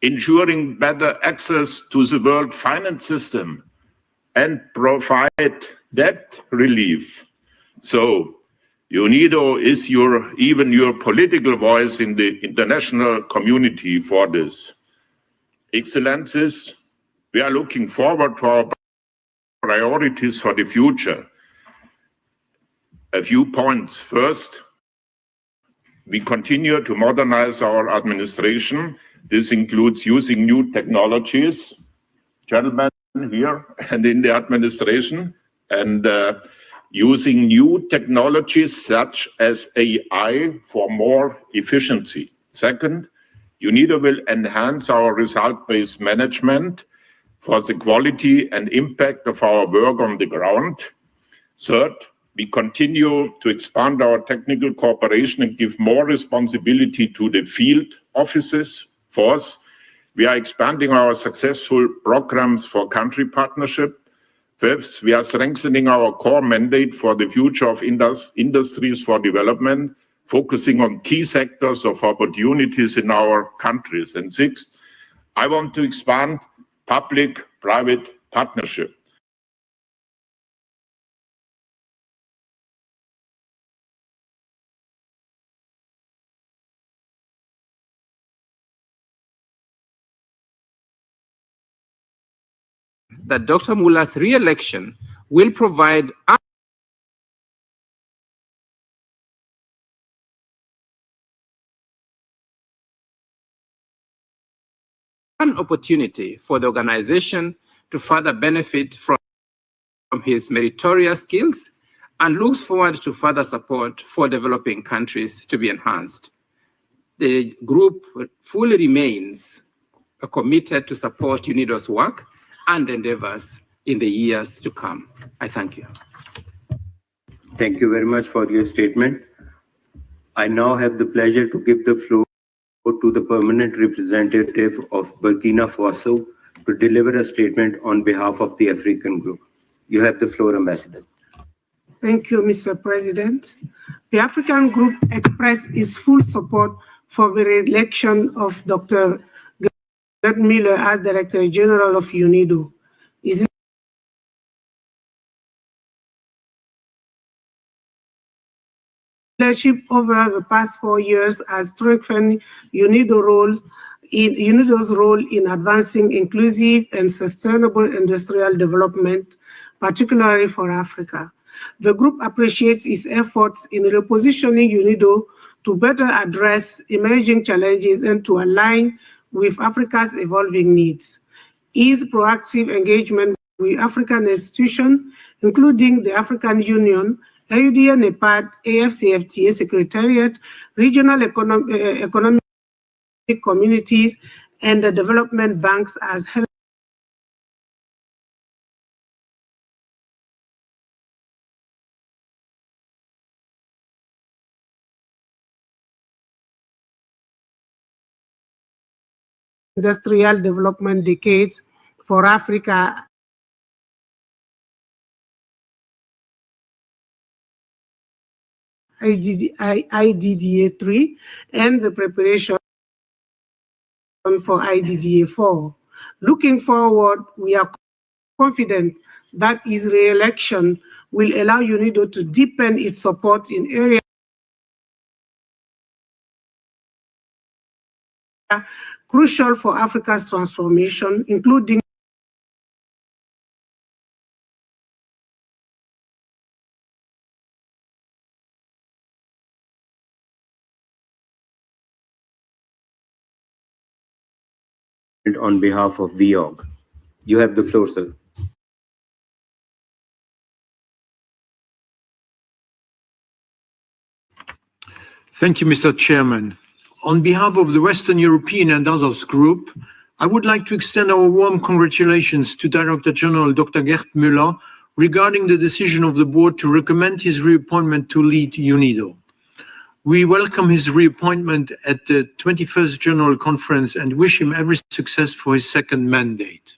Speaker 6: ensuring better access to the world finance system, and provide debt relief. So UNIDO is even your political voice in the international community for this. Excellencies, we are looking forward to our priorities for the future. A few points. First, we continue to modernize our administration. This includes using new technologies, gentlemen here and in the administration, and using new technologies such as AI for more efficiency. Second, UNIDO will enhance our result-based management for the quality and impact of our work on the ground. Third, we continue to expand our technical cooperation and give more responsibility to the field offices. Fourth, we are expanding our successful programs for country partnership. Fifth, we are strengthening our core mandate for the future of industries for development, focusing on key sectors of opportunities in our countries. And sixth, I want to expand public-private partnership.
Speaker 7: That Dr. Mullah's re-election will provide an opportunity for the organization to further benefit from his meritorious skills and looks forward to further support for developing countries to be enhanced. The group fully remains committed to support UNIDO's work and endeavors in the years to come. I thank you.
Speaker 5: Thank you very much for your statement. I now have the pleasure to give the floor to the permanent representative of Burkina Faso to deliver a statement on behalf of the African group. You have the floor, Ambassador.
Speaker 8: Thank you, Mr. President. The African group expressed its full support for the re-election of Dr. Gerd Müller as Director General of UNIDO. His leadership over the past 4 years has strengthened UNIDO's role in advancing inclusive and sustainable industrial development, particularly for Africa. The group appreciates its efforts in repositioning UNIDO to better address emerging challenges and to align with Africa's evolving needs. His proactive engagement with African institutions including the African Union, AUDN, EPAD, AFCFTA Secretariat, regional economic communities, and the development banks as health industrial development decades for Africa IDDA 3 and the preparation for IDDA 4. Looking forward, we are confident that his re-election will allow UNIDO to deepen its support in areas crucial for Africa's transformation, including
Speaker 5: on behalf of VOG. You have the floor, sir.
Speaker 9: Thank you, Mr. Chairman. On behalf of the Western European and Others Group, I would like to extend our warm congratulations to Director General Dr. Gerd Müller regarding the decision of the board to recommend his reappointment to lead UNIDO. We welcome his reappointment at the 21st General Conference and wish him every success for his second mandate.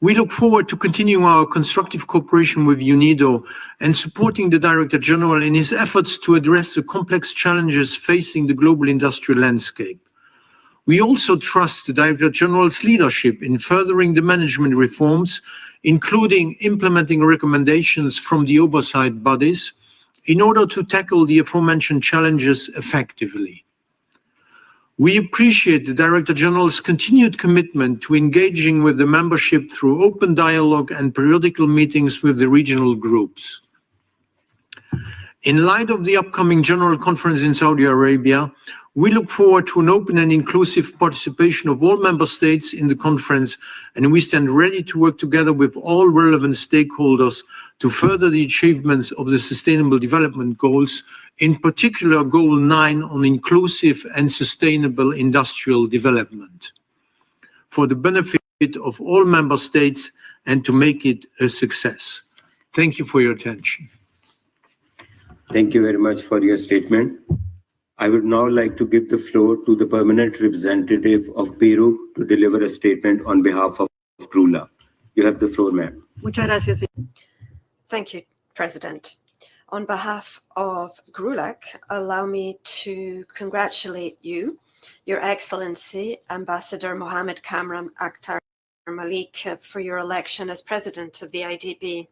Speaker 9: We look forward to continuing our constructive cooperation with UNIDO and supporting the Director General in his efforts to address the complex challenges facing the global industrial landscape. We also trust the Director General's leadership in furthering the management reforms, including implementing recommendations from the oversight bodies, in order to tackle the aforementioned challenges effectively. We appreciate the Director General's continued commitment to engaging with the membership through open dialogue and periodical meetings with the regional groups. In light of the upcoming General Conference in Saudi Arabia, we look forward to an open and inclusive participation of all member states in the conference, and we stand ready to work together with all relevant stakeholders to further the achievements of the Sustainable Development Goals, in particular Goal 9 on inclusive and sustainable industrial development, for the benefit of all member states and to make it a success. Thank you for your attention.
Speaker 5: Thank you very much for your statement. I would now like to give the floor to the permanent representative of Peru to deliver a statement on behalf of GRULA. You have the floor, ma'am.
Speaker 3: Muchas gracias. Thank you, President. On behalf of GRULAC, allow me to congratulate you, Your Excellency, Ambassador Mohammed Kamran Akhtar Malik, for your election as President of the IDB.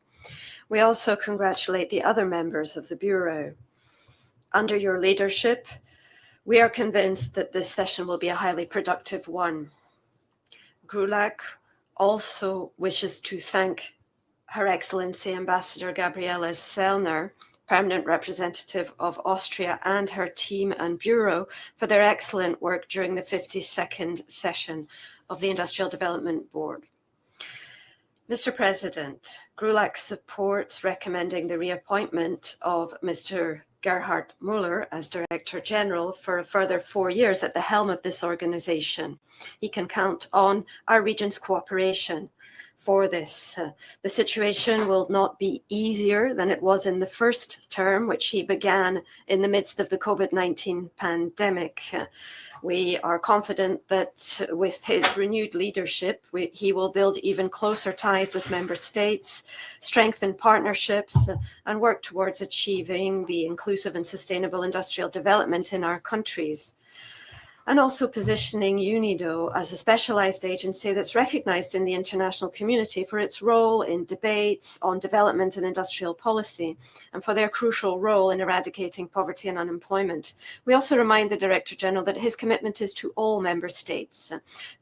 Speaker 3: We also congratulate the other members of the Bureau. Under your leadership, we are convinced that this session will be a highly productive one. GRULAC also wishes to thank Her Excellency Ambassador Gabriele Sellner, Permanent Representative of Austria, and her team and Bureau for their excellent work during the 52nd session of the Industrial Development Board. Mr. President, GRULAC supports recommending the reappointment of Mr. Gerhard Müller as Director General for a further 4 years at the helm of this organization. He can count on our region's cooperation for this. The situation will not be easier than it was in the first term, which he began in the midst of the COVID-19 pandemic. We are confident that with his renewed leadership, he will build even closer ties with member states, strengthen partnerships, and work towards achieving the inclusive and sustainable industrial development in our countries. And also positioning UNIDO as a specialized agency that's recognized in the international community for its role in debates on development and industrial policy, and for their crucial role in eradicating poverty and unemployment. We also remind the Director General that his commitment is to all member states.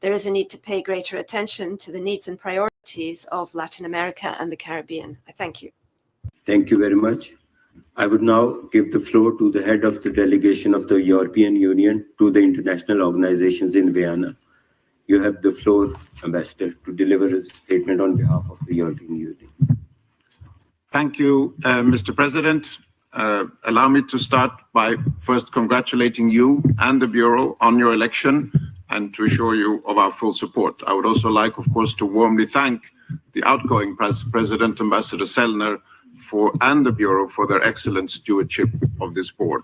Speaker 3: There is a need to pay greater attention to the needs and priorities of Latin America and the Caribbean. I thank you.
Speaker 5: Thank you very much. I would now give the floor to the head of the delegation of the European Union to the international organizations in Vienna. You have the floor, Ambassador, to deliver a statement on behalf of the European Union.
Speaker 10: Thank you, Mr. President. Allow me to start by first congratulating you and the Bureau on your election and to assure you of our full support. I would also like, of course, to warmly thank the outgoing President, Ambassador Sellner, and the Bureau for their excellent stewardship of this board.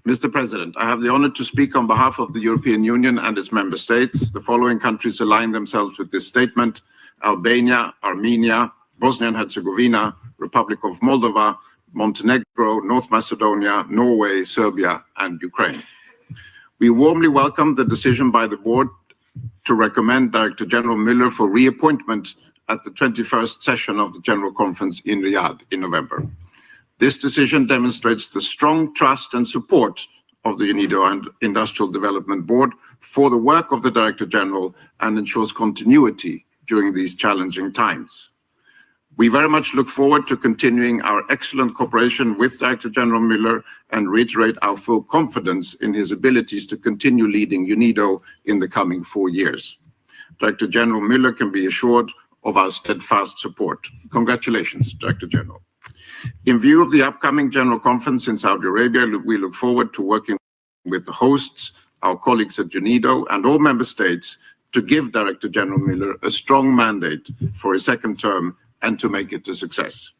Speaker 10: Mr. President, I have the honor to speak on behalf of the European Union and its member states. The following countries align themselves with this statement: Albania, Armenia, Bosnia and Herzegovina, Republic of Moldova, Montenegro, North Macedonia, Norway, Serbia, and Ukraine. We warmly welcome the decision by the board to recommend Director General Mueller for reappointment at the 21st session of the General Conference in Riyadh in November. This decision demonstrates the strong trust and support of the UNIDO and Industrial Development Board for the work of the Director General and ensures continuity during these challenging times. We very much look forward to continuing our excellent cooperation with Director General Mueller and reiterate our full confidence in his abilities to continue leading UNIDO in the coming 4 years. Director General Mueller can be assured of our steadfast support. Congratulations, Director General. In view of the upcoming General Conference in Saudi Arabia, we look forward to working with the hosts, our colleagues at UNIDO, and all member states to give Director General Mueller a strong mandate for his second term and to make it a success.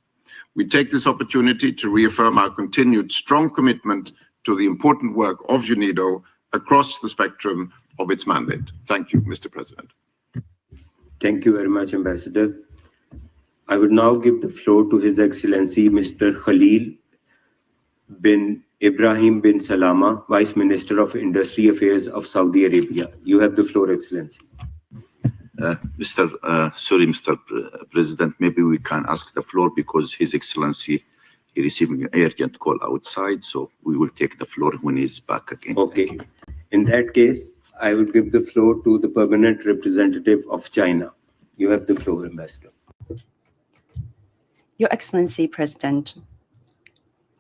Speaker 10: We take this opportunity to reaffirm our continued strong commitment to the important work of UNIDO across the spectrum of its mandate. Thank you, Mr. President.
Speaker 5: Thank you very much, Ambassador. I would now give the floor to His Excellency Mr. Khalil bin Ibrahim bin Salama, Vice Minister of Industry Affairs of Saudi Arabia. You have the floor, Excellency.
Speaker 11: Mr. President, maybe we can ask the floor because His Excellency is receiving an urgent call outside, so we will take the floor when he's back again.
Speaker 5: Okay. In that case, I would give the floor to the permanent representative of China. You have the floor, Ambassador.
Speaker 12: Your Excellency, President,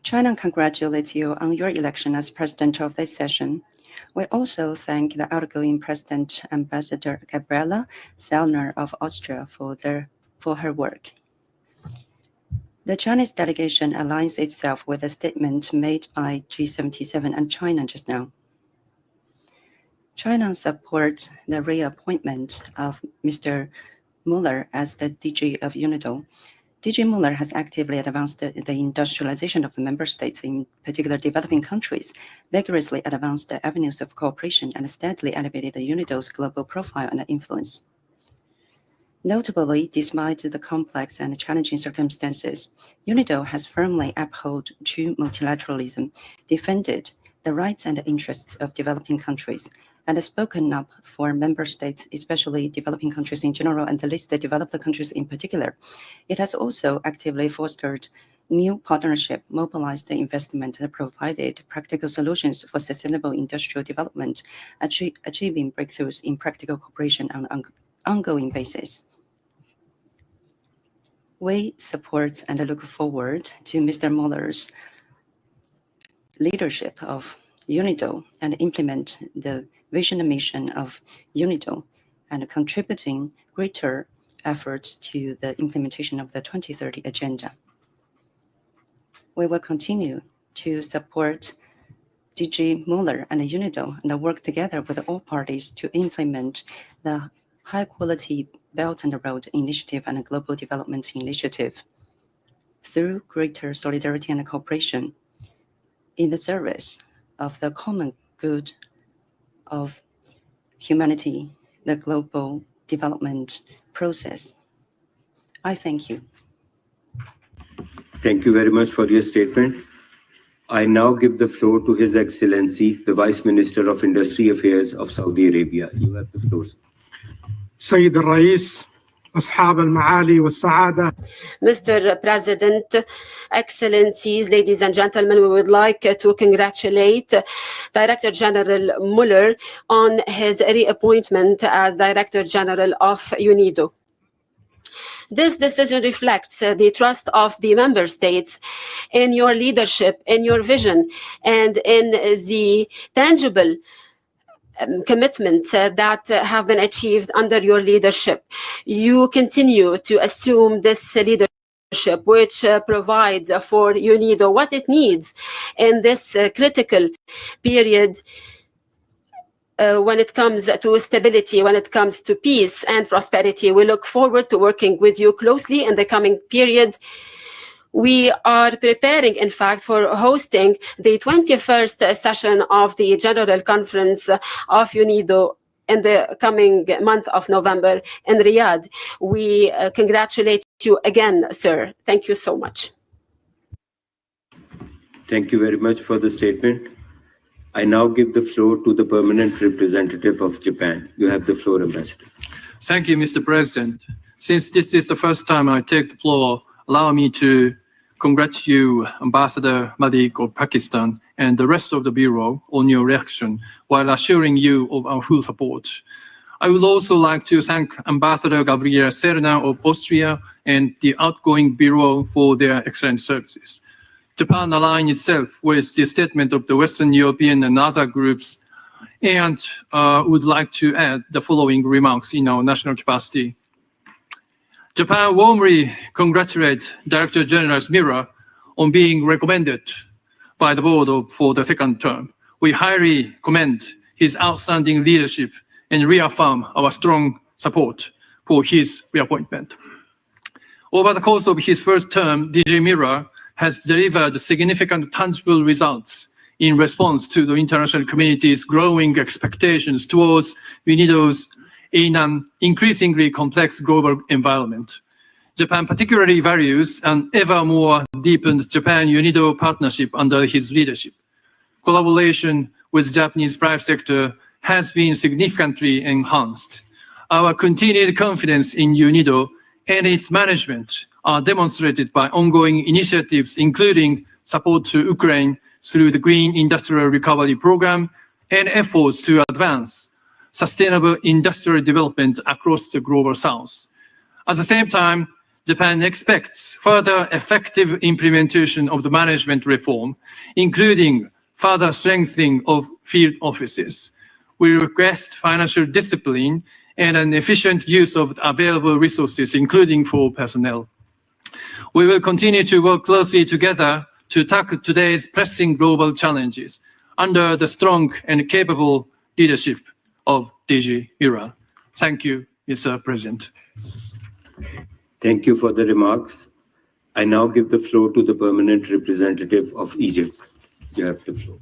Speaker 12: China congratulates you on your election as President of this session. We also thank the outgoing President, Ambassador Gabriela Sellner of Austria for her work. The Chinese delegation aligns itself with a statement made by G77 and China just now. China supports the reappointment of Mr. Mueller as the DG of UNIDO. DG Mueller has actively advanced the industrialization of the member states, in particular developing countries, vigorously advanced the avenues of cooperation, and steadily elevated the UNIDO's global profile and influence. Notably, despite the complex and challenging circumstances, UNIDO has firmly upheld true multilateralism, defended the rights and interests of developing countries, and has spoken up for member states, especially developing countries in general and the least developed countries in particular. It has also actively fostered new partnership, mobilized the investment, and provided practical solutions for sustainable industrial development, achieving breakthroughs in practical cooperation on an ongoing basis. We support and look forward to Mr. Mueller's leadership of UNIDO and implement the vision and mission of UNIDO and contributing greater efforts to the implementation of the 2030 agenda. We will continue to support DG Mueller and UNIDO and work together with all parties to implement the high-quality Belt and Road Initiative and Global Development Initiative through greater solidarity and cooperation in the service of the common good of humanity, the global development process. I thank you.
Speaker 5: Thank you very much for your statement. I now give the floor to His Excellency, the Vice Minister of Industry Affairs of Saudi Arabia. You have the floor, sir.
Speaker 13: سيد الرئيس أصحاب المعالي والسعادة.
Speaker 14: Mr. President, Excellencies, ladies and gentlemen, we would like to congratulate Director General Mueller on his reappointment as Director General of UNIDO. This decision reflects the trust of the member states in your leadership, in your vision, and in the tangible commitments that have been achieved under your leadership. You continue to assume this leadership which provides for UNIDO what it needs in this critical period when it comes to stability, when it comes to peace and prosperity. We look forward to working with you closely in the coming period. We are preparing, in fact, for hosting the 21st session of the General Conference of UNIDO in the coming month of November in Riyadh. We congratulate you again, sir. Thank you so much.
Speaker 5: Thank you very much for the statement. I now give the floor to the permanent representative of Japan. You have the floor, Ambassador.
Speaker 15: Thank you, Mr. President. Since this is the first time I take the floor, allow me to congratulate you, Ambassador Malik of Pakistan, and the rest of the Bureau on your reaction while assuring you of our full support. I would also like to thank Ambassador Gabriela Serna of Austria and the outgoing Bureau for their excellent services. Japan aligns itself with the statement of the Western European and other groups, and would like to add the following remarks in our national capacity. Japan warmly congratulates Director General Miller on being recommended by the board for the second term. We highly commend his outstanding leadership and reaffirm our strong support for his reappointment. Over the course of his first term, DG Miller has delivered significant tangible results in response to the international community's growing expectations towards UNIDO's in an increasingly complex global environment. Japan particularly values an ever more deepened Japan-UNIDO partnership under his leadership. Collaboration with the Japanese private sector has been significantly enhanced. Our continued confidence in UNIDO and its management are demonstrated by ongoing initiatives, including support to Ukraine through the Green Industrial Recovery Program and efforts to advance sustainable industrial development across the Global South. At the same time, Japan expects further effective implementation of the management reform, including further strengthening of field offices. We request financial discipline and an efficient use of available resources, including for personnel. We will continue to work closely together to tackle today's pressing global challenges under the strong and capable leadership of DG Miller. Thank you, Mr. President.
Speaker 5: Thank you for the remarks. I now give the floor to the permanent representative of Egypt. You have the floor.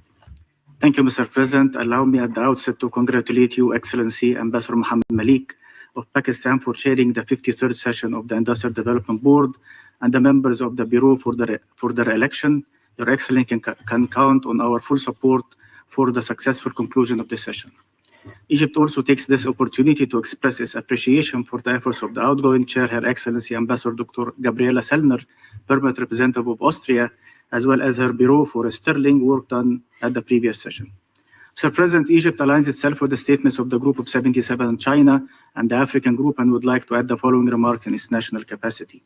Speaker 16: Thank you, Mr. President. Allow me at the outset to congratulate you, Excellency Ambassador Mohammed Malik of Pakistan, for chairing the 53rd session of the Industrial Development Board and the members of the Bureau for their election. Your Excellency can count on our full support for the successful conclusion of this session. Egypt also takes this opportunity to express its appreciation for the efforts of the outgoing chair, Her Excellency Ambassador Dr. Gabriela Sellner, permanent representative of Austria, as well as her bureau for sterling work done at the previous session. Mr. President, Egypt aligns itself with the statements of the Group of 77 in China and the African Group, and would like to add the following remark in its national capacity.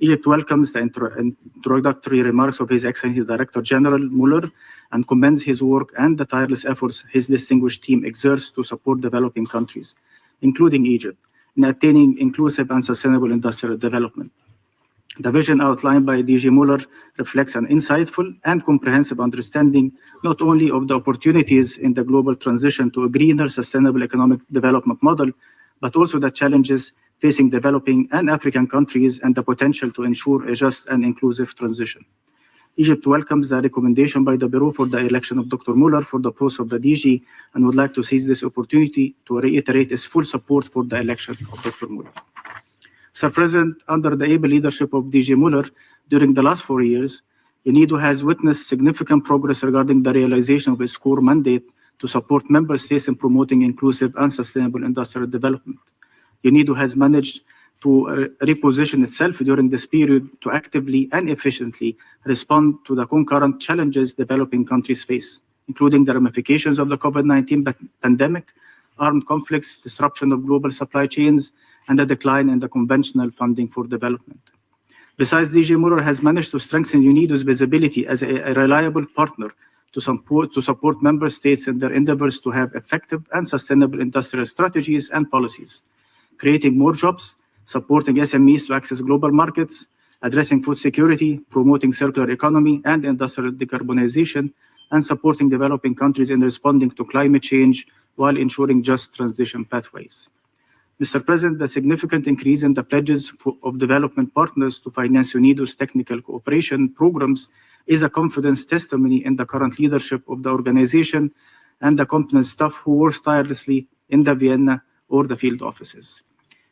Speaker 16: Egypt welcomes the introductory remarks of His Excellency Director General Muller and commends his work and the tireless efforts his distinguished team exerts to support developing countries, including Egypt, in attaining inclusive and sustainable industrial development. The vision outlined by DG Muller reflects an insightful and comprehensive understanding not only of the opportunities in the global transition to a greener, sustainable economic development model, but also the challenges facing developing and African countries and the potential to ensure a just and inclusive transition. Egypt welcomes the recommendation by the Bureau for the election of Dr. Muller for the post of the DG and would like to seize this opportunity to reiterate its full support for the election of Dr. Muller. Mr. President, under the able leadership of DG Muller, during the last 4 years, UNIDO has witnessed significant progress regarding the realization of its core mandate to support member states in promoting inclusive and sustainable industrial development. UNIDO has managed to reposition itself during this period to actively and efficiently respond to the concurrent challenges developing countries face, including the ramifications of the COVID-19 pandemic, armed conflicts, disruption of global supply chains, and a decline in the conventional funding for development. Besides, DG Muller has managed to strengthen UNIDO's visibility as a reliable partner to support member states in their endeavors to have effective and sustainable industrial strategies and policies, creating more jobs, supporting SMEs to access global markets, addressing food security, promoting circular economy and industrial decarbonization, and supporting developing countries in responding to climate change while ensuring just transition pathways. Mr. President, the significant increase in the pledges of development partners to finance UNIDO's technical cooperation programs is a confidence testimony in the current leadership of the organization and the competent staff who works tirelessly in the Vienna or the field offices.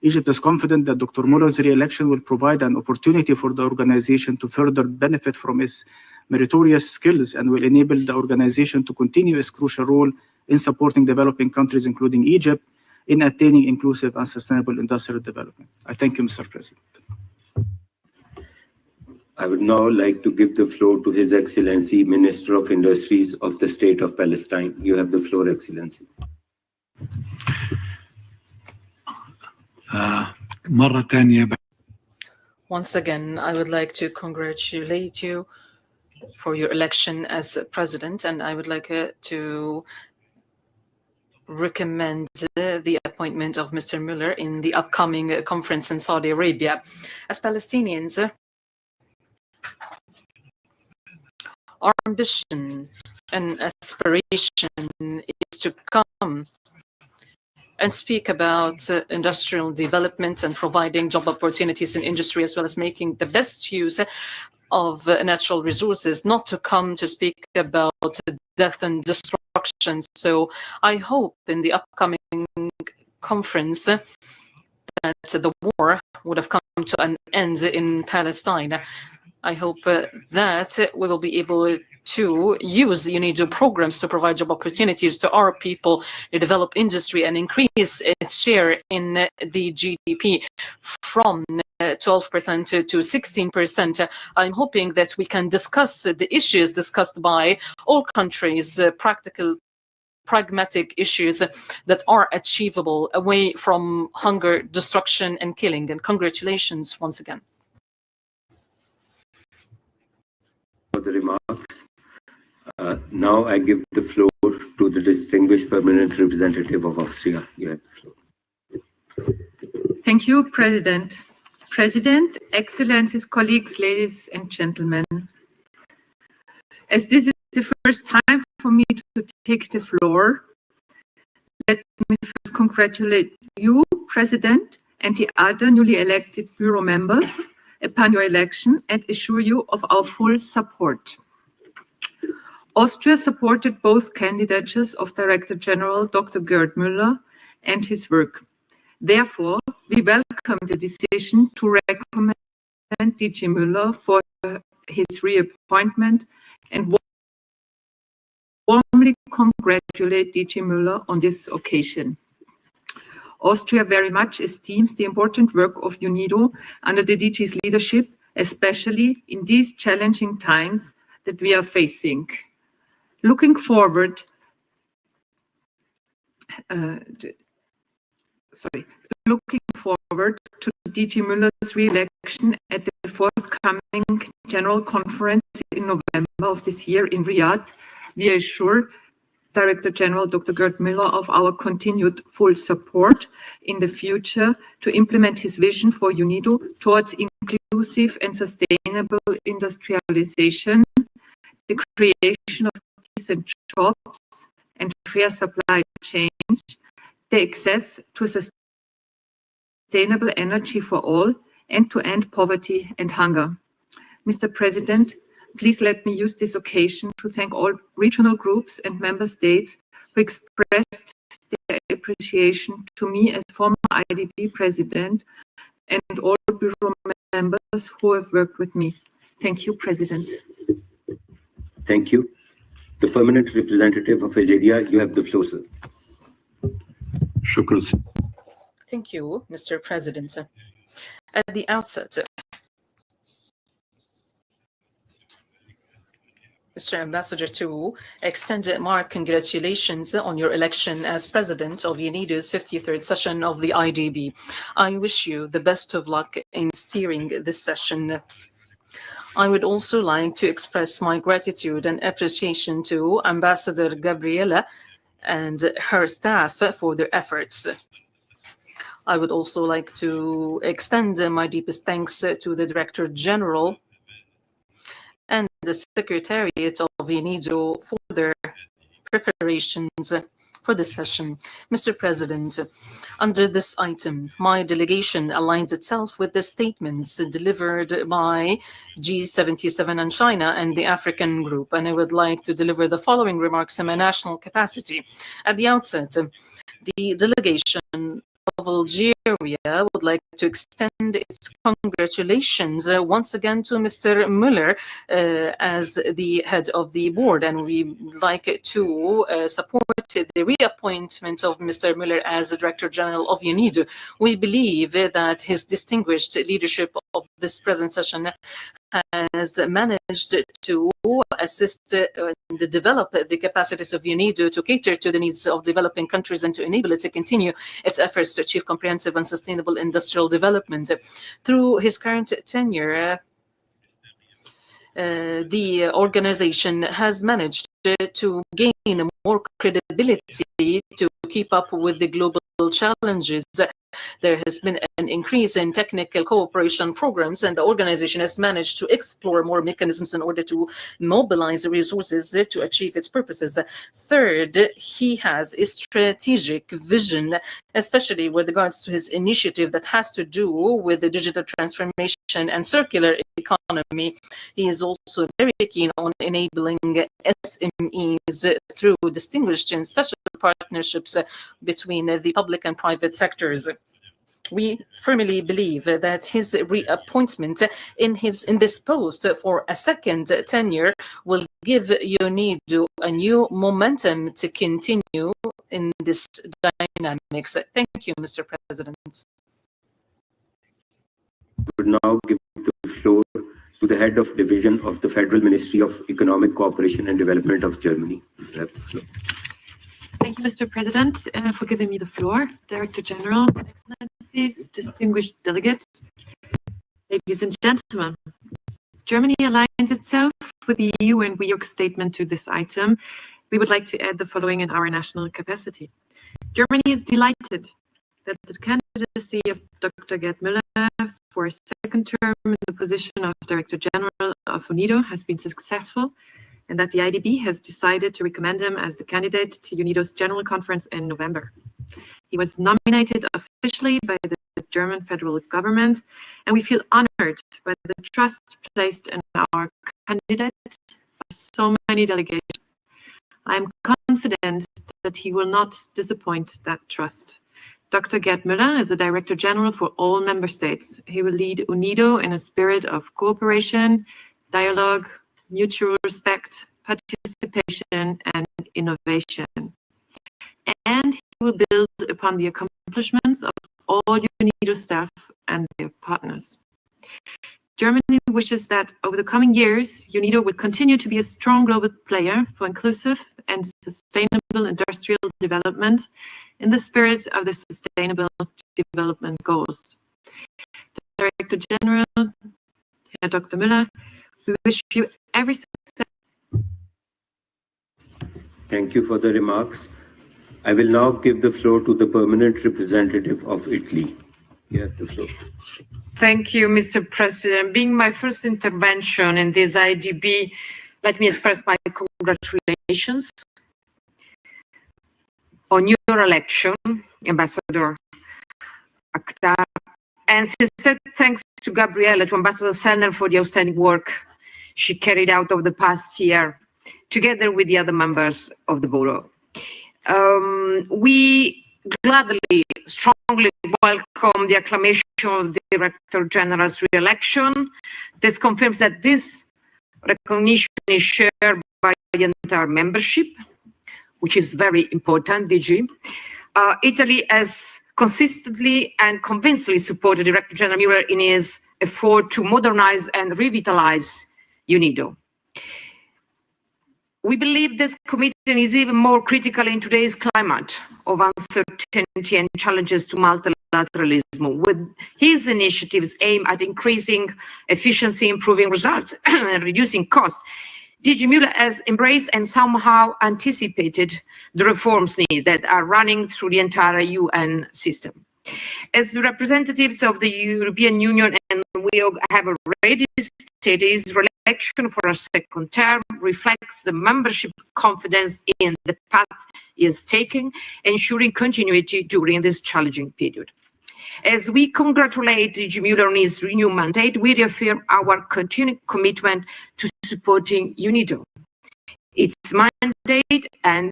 Speaker 16: Egypt is confident that Dr. Muller's re-election will provide an opportunity for the organization to further benefit from his meritorious skills and will enable the organization to continue its crucial role in supporting developing countries, including Egypt, in attaining inclusive and sustainable industrial development. I thank you, Mr. President.
Speaker 5: I would now like to give the floor to His Excellency, Minister of Industries of the State of Palestine. You have the floor, Excellency.
Speaker 17: Once again, I would like to congratulate you for your election as president, and I would like to recommend the appointment of Mr. Muller in the upcoming conference in Saudi Arabia. As Palestinians, our ambition and aspiration is to come and speak about industrial development and providing job opportunities in industry, as well as making the best use of natural resources, not to come to speak about death and destruction. So I hope in the upcoming conference that the war would have come to an end in Palestine. I hope that we will be able to use UNIDO programs to provide job opportunities to our people, to develop industry and increase its share in the GDP from 12% to 16%. I'm hoping that we can discuss the issues discussed by all countries, pragmatic issues that are achievable away from hunger, destruction, and killing. And congratulations once again.
Speaker 5: For the remarks. Now I give the floor to the distinguished permanent representative of Austria. You have the floor.
Speaker 4: Thank you, President. President, Excellencies, colleagues, ladies and gentlemen. As this is the first time for me to take the floor, let me first congratulate you, President, and the other newly elected Bureau members upon your election and assure you of our full support. Austria supported both candidatures of Director General Dr. Gerd Müller and his work. Therefore, we welcome the decision to recommend DG Müller for his reappointment and warmly congratulate DG Müller on this occasion. Austria very much esteems the important work of UNIDO under the DG's leadership, especially in these challenging times that we are facing. Looking forward, to DG Müller's re-election at the forthcoming General Conference in November of this year in Riyadh, we assure Director General Dr. Gerd Müller of our continued full support in the future to implement his vision for UNIDO towards inclusive and sustainable industrialization, the creation of decent jobs and fair supply chains, the access to sustainable energy for all, and to end poverty and hunger. Mr. President, please let me use this occasion to thank all regional groups and member states who expressed their appreciation to me as former IDB president and all Bureau members who have worked with me. Thank you, President.
Speaker 5: Thank you. The permanent representative of Algeria, you have the floor, sir.
Speaker 17: Thank you, Mr. President. At the outset, Mr. Ambassador, to extend my congratulations on your election as President of UNIDO's 53rd session of the IDB. I wish you the best of luck in steering this session. I would also like to express my gratitude and appreciation to Ambassador Gabriela and her staff for their efforts. I would also like to extend my deepest thanks to the Director General and the Secretariat of UNIDO for their preparations for this session. Mr. President, under this item, my delegation aligns itself with the statements delivered by G77 and China and the African Group, and I would like to deliver the following remarks in my national capacity. At the outset, the delegation of Algeria would like to extend its congratulations once again to Mr. Muller as the head of the board, and we would like to support the reappointment of Mr. Muller as the Director General of UNIDO. We believe that his distinguished leadership of this present session has managed to assist and develop the capacities of UNIDO to cater to the needs of developing countries and to enable it to continue its efforts to achieve comprehensive and sustainable industrial development. Through his current tenure, the organization has managed to gain more credibility to keep up with the global challenges. There has been an increase in technical cooperation programs, and the organization has managed to explore more mechanisms in order to mobilize resources to achieve its purposes. Third, he has a strategic vision, especially with regards to his initiative that has to do with the digital transformation and circular economy. He is also very keen on enabling SMEs through distinguished and special partnerships between the public and private sectors. We firmly believe that his reappointment in this post for a second tenure will give UNIDO a new momentum to continue in this dynamics. Thank you, Mr. President.
Speaker 5: I would now give the floor to the head of division of the Federal Ministry of Economic Cooperation and Development of Germany.
Speaker 18: Thank you, Mr. President, for giving me the floor. Director General, Excellencies, distinguished delegates, ladies and gentlemen. Germany aligns itself with the EU and WEOC statement to this item. We would like to add the following in our national capacity. Germany is delighted that the candidacy of Dr. Gerd Müller for a second term in the position of Director General of UNIDO has been successful, and that the IDB has decided to recommend him as the candidate to UNIDO's General Conference in November. He was nominated officially by the German federal government, and we feel honored by the trust placed in our candidate by so many delegations. I am confident that he will not disappoint that trust. Dr. Gerd Müller is a Director General for all member states. He will lead UNIDO in a spirit of cooperation, dialogue, mutual respect, participation, and innovation. And he will build upon the accomplishments of all UNIDO staff and their partners. Germany wishes that over the coming years, UNIDO will continue to be a strong global player for inclusive and sustainable industrial development in the spirit of the Sustainable Development Goals. Director General, Herr Dr. Müller, we wish you every success.
Speaker 5: Thank you for the remarks. I will now give the floor to the permanent representative of Italy. You have the floor.
Speaker 19: Thank you, Mr. President. Being my first intervention in this IDB, let me express my congratulations on your election, Ambassador Akhtar, and sincere thanks to Gabriela, to Ambassador Sellner for the outstanding work she carried out over the past year, together with the other members of the Bureau. We gladly, strongly welcome the acclamation of the Director General's re-election. This confirms that this recognition is shared by the entire membership, which is very important, DG. Italy has consistently and convincingly supported Director General Muller in his effort to modernize and revitalize UNIDO. We believe this commitment is even more critical in today's climate of uncertainty and challenges to multilateralism, with his initiatives aimed at increasing efficiency, improving results, and reducing costs. DG Muller has embraced and somehow anticipated the reforms needed that are running through the entire UN system. As the representatives of the European Union, and we have already stated, his re-election for a second term reflects the membership confidence in the path he is taking, ensuring continuity during this challenging period. As we congratulate DG Mueller on his renewed mandate, we reaffirm our continued commitment to supporting UNIDO. Its mandate and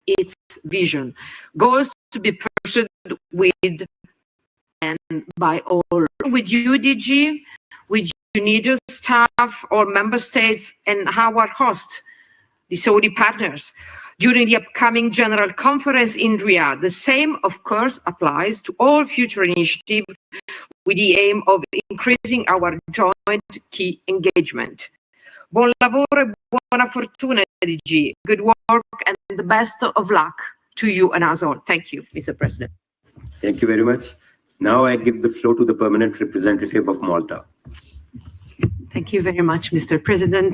Speaker 19: its vision goes to be pursued with and by all. With you, DG, with UNIDO staff, all member states, and our host, the Saudi partners, during the upcoming General Conference in Riyadh. The same, of course, applies to all future initiatives with the aim of increasing our joint key engagement. Buon lavoro e buona fortuna, DG. Good work and the best of luck to you and us all. Thank you, Mr. President.
Speaker 5: Thank you very much. Now I give the floor to the permanent representative of Malta.
Speaker 20: Thank you very much, Mr. President.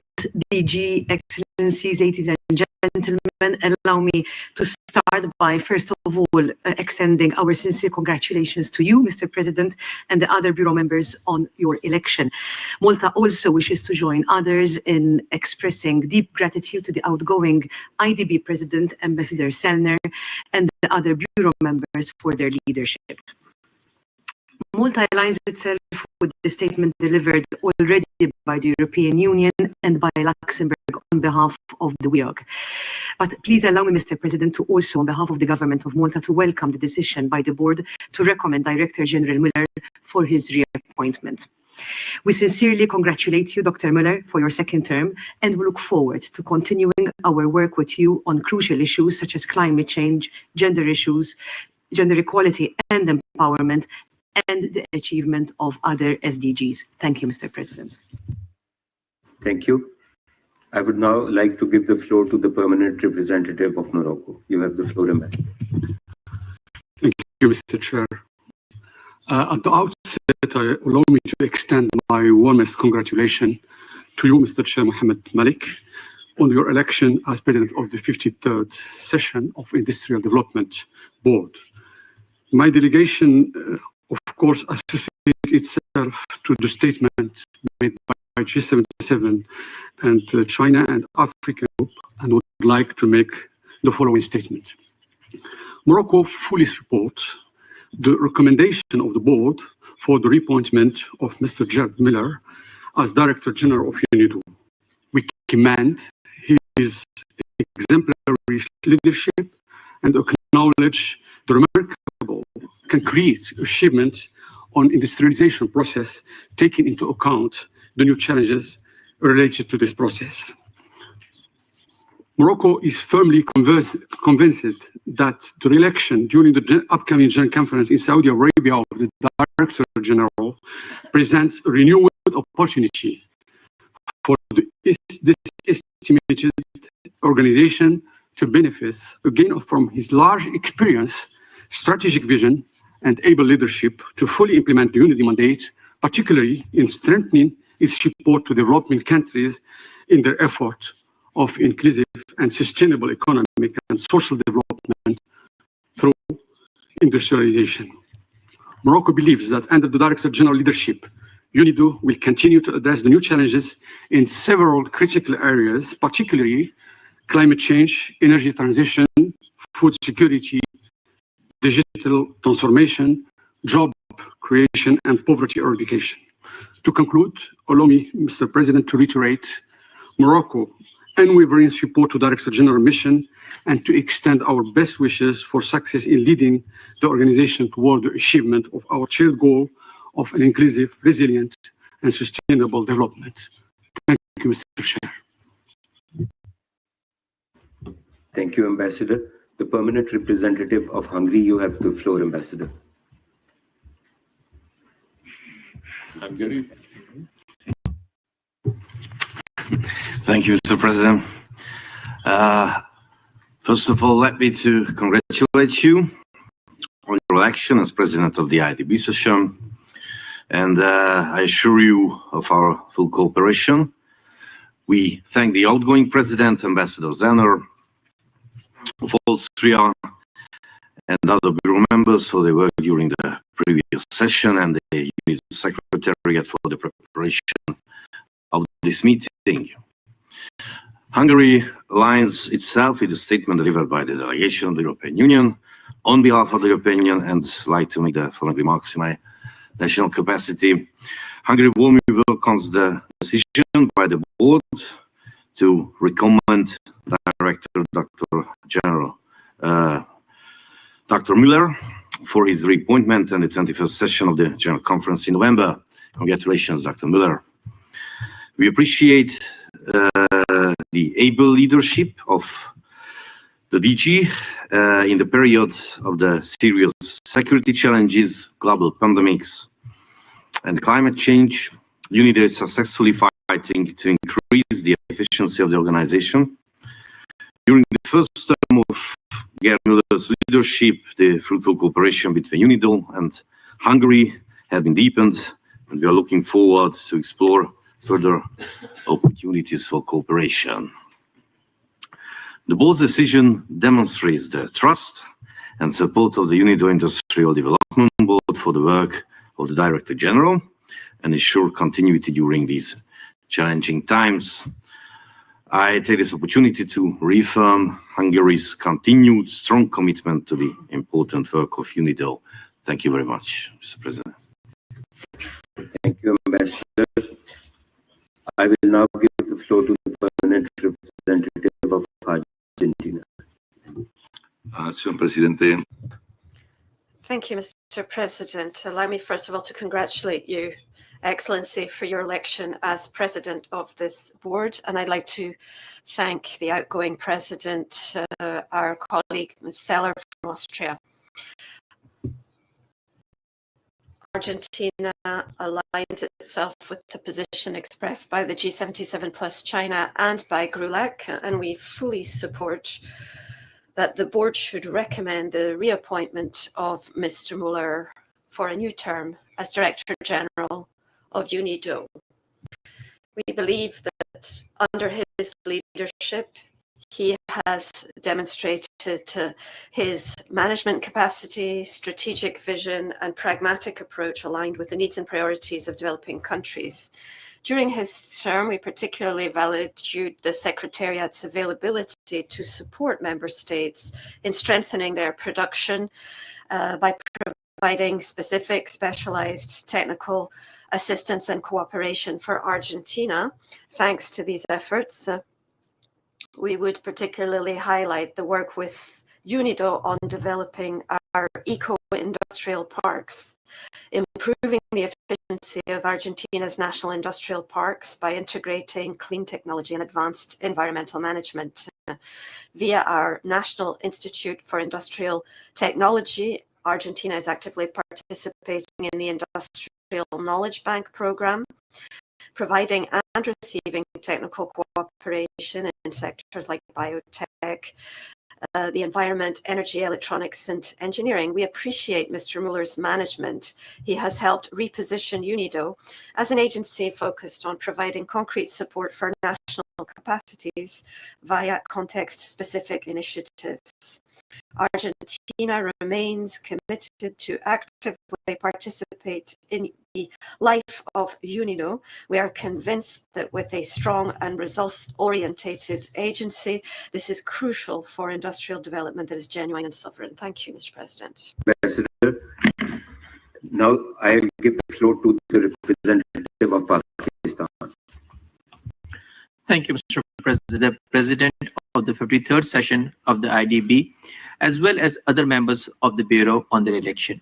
Speaker 20: DG, Excellencies, ladies and gentlemen, allow me to start by, first of all, extending our sincere congratulations to you, Mr. President, and the other Bureau members on your election. Malta also wishes to join others in expressing deep gratitude to the outgoing IDB President, Ambassador Sellner, and the other Bureau members for their leadership. Malta aligns itself with the statement delivered already by the European Union and by Luxembourg on behalf of the WEOG. But please allow me, Mr. President, to also, on behalf of the government of Malta, to welcome the decision by the board to recommend Director General Mueller for his reappointment. We sincerely congratulate you, Dr. Mueller, for your second term, and we look forward to continuing our work with you on crucial issues such as climate change, gender issues, gender equality and empowerment, and the achievement of other SDGs. Thank you, Mr. President.
Speaker 5: Thank you. I would now like to give the floor to the permanent representative of Morocco. You have the floor, Ambassador.
Speaker 21: Thank you, Mr. Chair. At the outset, allow me to extend my warmest congratulations to you, Mr. Chair Mohammed Malik, on your election as President of the 53rd session of Industrial Development Board. My delegation of course, associates itself to the statement made by G77 and China and Africa Group, and would like to make the following statement. Morocco fully supports the recommendation of the board for the reappointment of Mr. Gerd Mueller as Director General of UNIDO. We commend his exemplary leadership and acknowledge the remarkable concrete achievement on industrialization process, taking into account the new challenges related to this process. Morocco is firmly convinced that the re-election during the upcoming General Conference in Saudi Arabia of the Director General presents a renewed opportunity for this estimated organization to benefit again from his large experience, strategic vision, and able leadership to fully implement the unity mandate, particularly in strengthening its support to developing countries in their effort of inclusive and sustainable economic and social development through industrialization. Morocco believes that under the Director General leadership, UNIDO will continue to address the new challenges in several critical areas, particularly climate change, energy transition, food security, digital transformation, job creation, and poverty eradication. To conclude, allow me, Mr. President, to reiterate Morocco unwavering support to Director General mission and to extend our best wishes for success in leading the organization toward the achievement of our shared goal of an inclusive, resilient, and sustainable development. Thank you, Mr. Chair.
Speaker 5: Thank you, Ambassador. The permanent representative of Hungary, you have the floor, Ambassador.
Speaker 6: Hungary.
Speaker 22: Thank you, Mr. President. First of all, let me to congratulate you on your election as President of the IDB session, and I assure you of our full cooperation. We thank the outgoing President, Ambassador Sellner of Austria, and other bureau members for their work during the previous session, and the UNIDO Secretariat for the preparation of this meeting. Hungary aligns itself with the statement delivered by the delegation of the European Union on behalf of the European Union, and I'd like to make the following remarks in my national capacity. Hungary warmly welcomes the decision by the board to recommend Director Dr. General Dr. Müller for his reappointment and the 21st session of the General Conference in November. Congratulations, Dr. Müller. We appreciate the able leadership of the DG in the period of the serious security challenges, global pandemics, and climate change. UNIDO is successfully fighting to increase the efficiency of the organization. During the first term of Gerd Müller's leadership, the fruitful cooperation between UNIDO and Hungary has been deepened, and we are looking forward to explore further opportunities for cooperation. The board's decision demonstrates the trust and support of the UNIDO Industrial Development Board for the work of the Director General and ensure continuity during these challenging times. I take this opportunity to reaffirm Hungary's continued strong commitment to the important work of UNIDO. Thank you very much, Mr. President.
Speaker 5: Thank you, Ambassador. I will now give the floor to the permanent representative of Argentina.
Speaker 22: Señor Presidente.
Speaker 3: Thank you, Mr. President. Allow me, first of all, to congratulate you, Excellency, for your election as president of this board. And I'd like to thank the outgoing president, our colleague, Ms. Seller from Austria. Argentina aligns itself with the position expressed by the G77 plus China and by GRULAC, and we fully support that the board should recommend the reappointment of Mr. Müller for a new term as Director General of UNIDO. We believe that under his leadership, he has demonstrated his management capacity, strategic vision, and pragmatic approach aligned with the needs and priorities of developing countries. During his term, we particularly valued the Secretariat's availability to support member states in strengthening their production by providing specific, specialized technical assistance and cooperation for Argentina. Thanks to these efforts, we would particularly highlight the work with UNIDO on developing our eco-industrial parks, improving the efficiency of Argentina's national industrial parks by integrating clean technology and advanced environmental management. Via our National Institute for Industrial Technology, Argentina is actively participating in the Industrial Knowledge Bank program, providing and receiving technical cooperation in sectors like biotech, the environment, energy, electronics, and engineering. We appreciate Mr. Müller's management. He has helped reposition UNIDO as an agency focused on providing concrete support for national capacities via context-specific initiatives. Argentina remains committed to actively participate in the life of UNIDO. We are convinced that with a strong and results-orientated agency, this is crucial for industrial development that is genuine and sovereign. Thank you, Mr. President.
Speaker 5: Ambassador, now I will give the floor to the representative of Pakistan.
Speaker 1: Thank you, Mr. President. President of the 53rd session of the IDB, as well as other members of the Bureau on their election.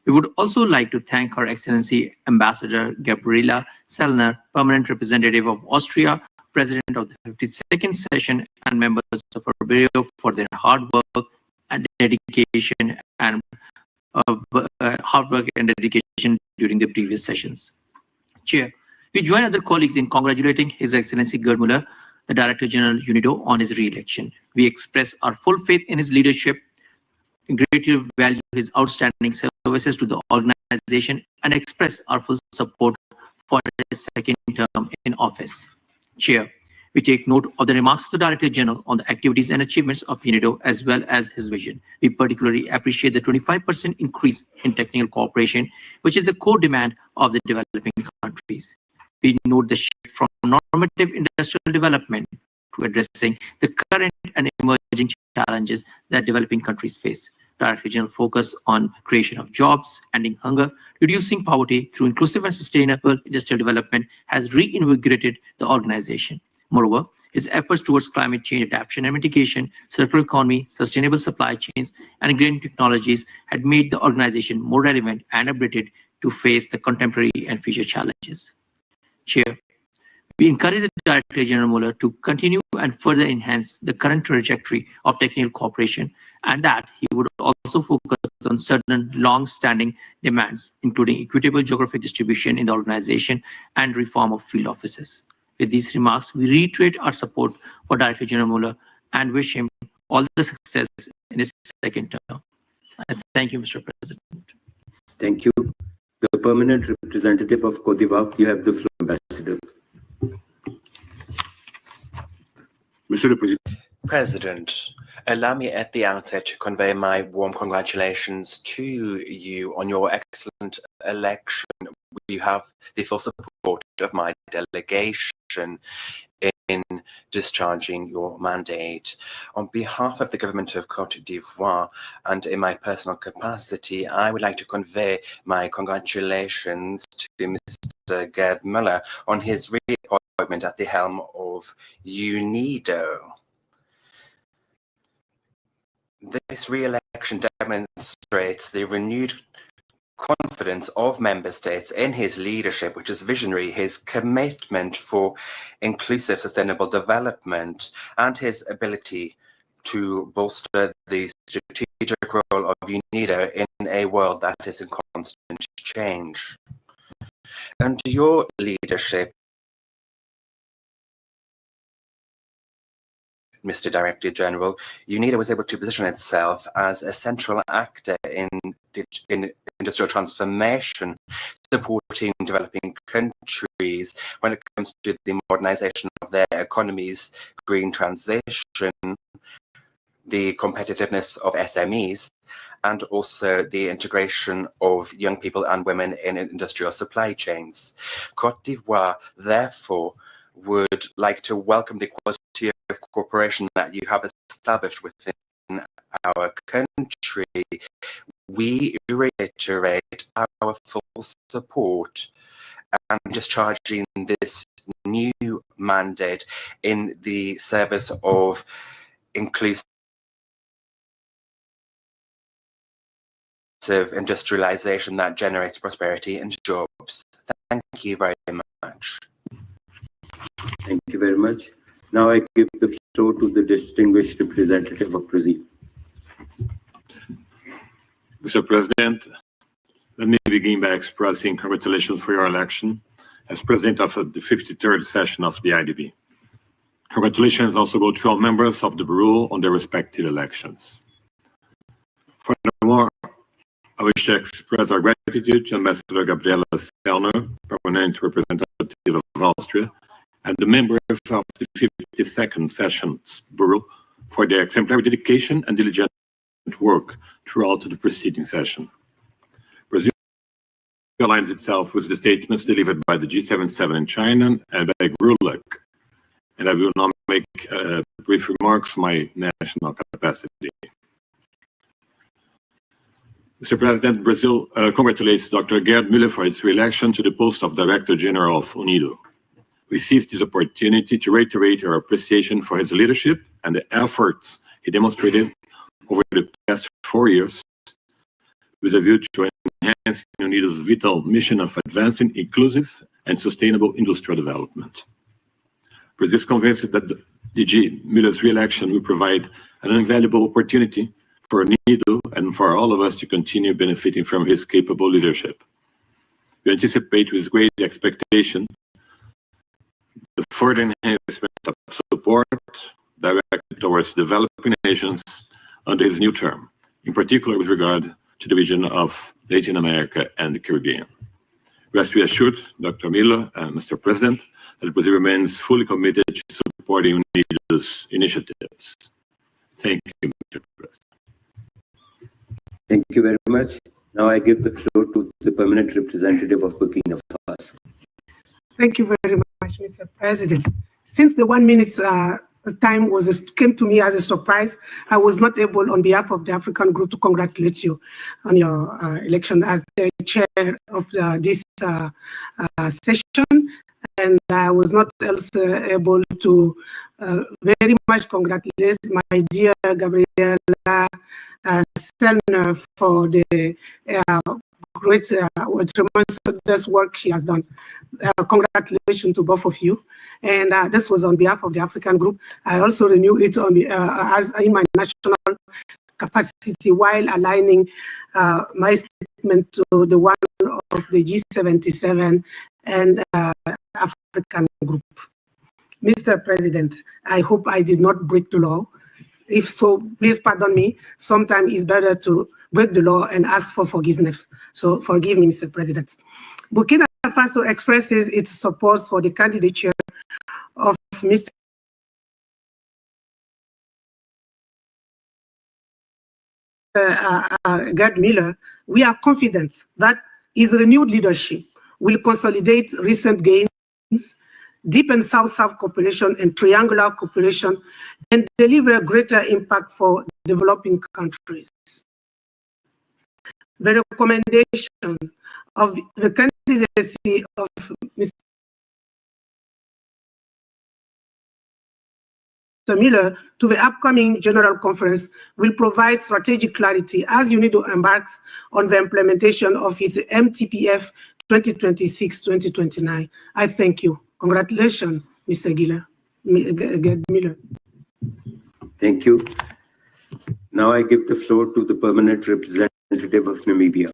Speaker 1: We would also like to thank Her Excellency Ambassador Gabriela Sellner, Permanent Representative of Austria, President of the 52nd session, and members of our Bureau for their hard work and dedication during the previous sessions. Chair, we join other colleagues in congratulating His Excellency Gerd Müller, the Director General UNIDO, on his re-election. We express our full faith in his leadership, greatly value his outstanding services to the organization, and express our full support for his second term in office. Chair, We take note of the remarks of the Director General on the activities and achievements of UNIDO as well as his vision. We particularly appreciate the 25% increase in technical cooperation, which is the core demand of the developing countries. We note the shift from normative industrial development to addressing the current and emerging challenges that developing countries face. Director General focus on creation of jobs, ending hunger, reducing poverty through inclusive and sustainable industrial development has reinvigorated the organization. Moreover, his efforts towards climate change adaptation and mitigation, circular economy, sustainable supply chains, and green technologies had made the organization more relevant and updated to face the contemporary and future challenges. Chair, we encourage the Director General Muller to continue and further enhance the current trajectory of technical cooperation, and that he would also focus on certain long-standing demands, including equitable geographic distribution in the organization and reform of field offices. With these remarks, we reiterate our support for Director General Muller and wish him all the success in his second term. Thank you, Mr. President.
Speaker 5: Thank you. The permanent representative of Côte d'Ivoire, you have the floor, Ambassador.
Speaker 2: Monsieur le President, allow me at the outset to convey my warm congratulations to you on your excellent election. You have the full support of my delegation in discharging your mandate. On behalf of the government of Côte d'Ivoire and in my personal capacity, I would like to convey my congratulations to Mr. Gerd Müller on his reappointment at the helm of UNIDO. This re-election demonstrates the renewed confidence of member states in his leadership, which is visionary, his commitment for inclusive, sustainable development, and his ability to bolster the strategic role of UNIDO in a world that is in constant change. Under your leadership, Mr. Director General, UNIDO was able to position itself as a central actor in industrial transformation, supporting developing countries when it comes to the modernization of their economies, green transition, the competitiveness of SMEs, and also the integration of young people and women in industrial supply chains. Côte d'Ivoire, therefore, would like to welcome the quality of cooperation that you have established within our country. We reiterate our full support and discharging this new mandate in the service of inclusive industrialization that generates prosperity and jobs. Thank you very much.
Speaker 5: Thank you very much. Now I give the floor to the distinguished representative of Brazil.
Speaker 7: Mr. President, let me begin by expressing congratulations for your election as President of the 53rd session of the IDB. Congratulations also go to all members of the Bureau on their respective elections. Furthermore, I wish to express our gratitude to Ambassador Gabriela Sellner, permanent representative of Austria, and the members of the 52nd Session Bureau for their exemplary dedication and diligent work throughout the preceding session. Brazil aligns itself with the statements delivered by the G77 in China and by GRULAC, and I will now make brief remarks on my national capacity. Mr. President, Brazil congratulates Dr. Gerd Müller for its re-election to the post of Director General of UNIDO. We seize this opportunity to reiterate our appreciation for his leadership and the efforts he demonstrated over the past 4 years with a view to enhance UNIDO's vital mission of advancing inclusive and sustainable industrial development. Brazil is convinced that DG Müller's re-election will provide an invaluable opportunity for UNIDO and for all of us to continue benefiting from his capable leadership. We anticipate with great expectation the further enhancement of support directed towards developing nations under his new term, in particular with regard to the region of Latin America and the Caribbean. Rest be assured, Dr. Müller and Mr. President, that Brazil remains fully committed to supporting UNIDO's initiatives. Thank you, Mr. President.
Speaker 5: Thank you very much. Now I give the floor to the permanent representative of Burkina Faso.
Speaker 8: Thank you very much, Mr. President. Since the 1 minute time came to me as a surprise, I was not able, on behalf of the African group, to congratulate you on your election as the chair of this session. And I was not also able to very much congratulate my dear Gabriela Selner for the great, tremendous work she has done. Congratulations to both of you. And this was on behalf of the African group. I also renew it on as in my national capacity while aligning my statement to the one of the G77 and African group. Mr. President, I hope I did not break the law. If so, please pardon me. Sometimes it's better to break the law and ask for forgiveness. So forgive me, Mr. President. Burkina Faso expresses its support for the candidature of Mr. Gerd Miller. We are confident that his renewed leadership will consolidate recent gains, deepen South-South cooperation and triangular cooperation, and deliver greater impact for developing countries. The recommendation of the candidacy of Mr. Miller to the upcoming General Conference will provide strategic clarity as UNIDO embarks on the implementation of its MTPF 2026-2029. I thank you. Congratulations, Mr. Miller.
Speaker 5: Thank you. Now I give the floor to the permanent representative of Namibia.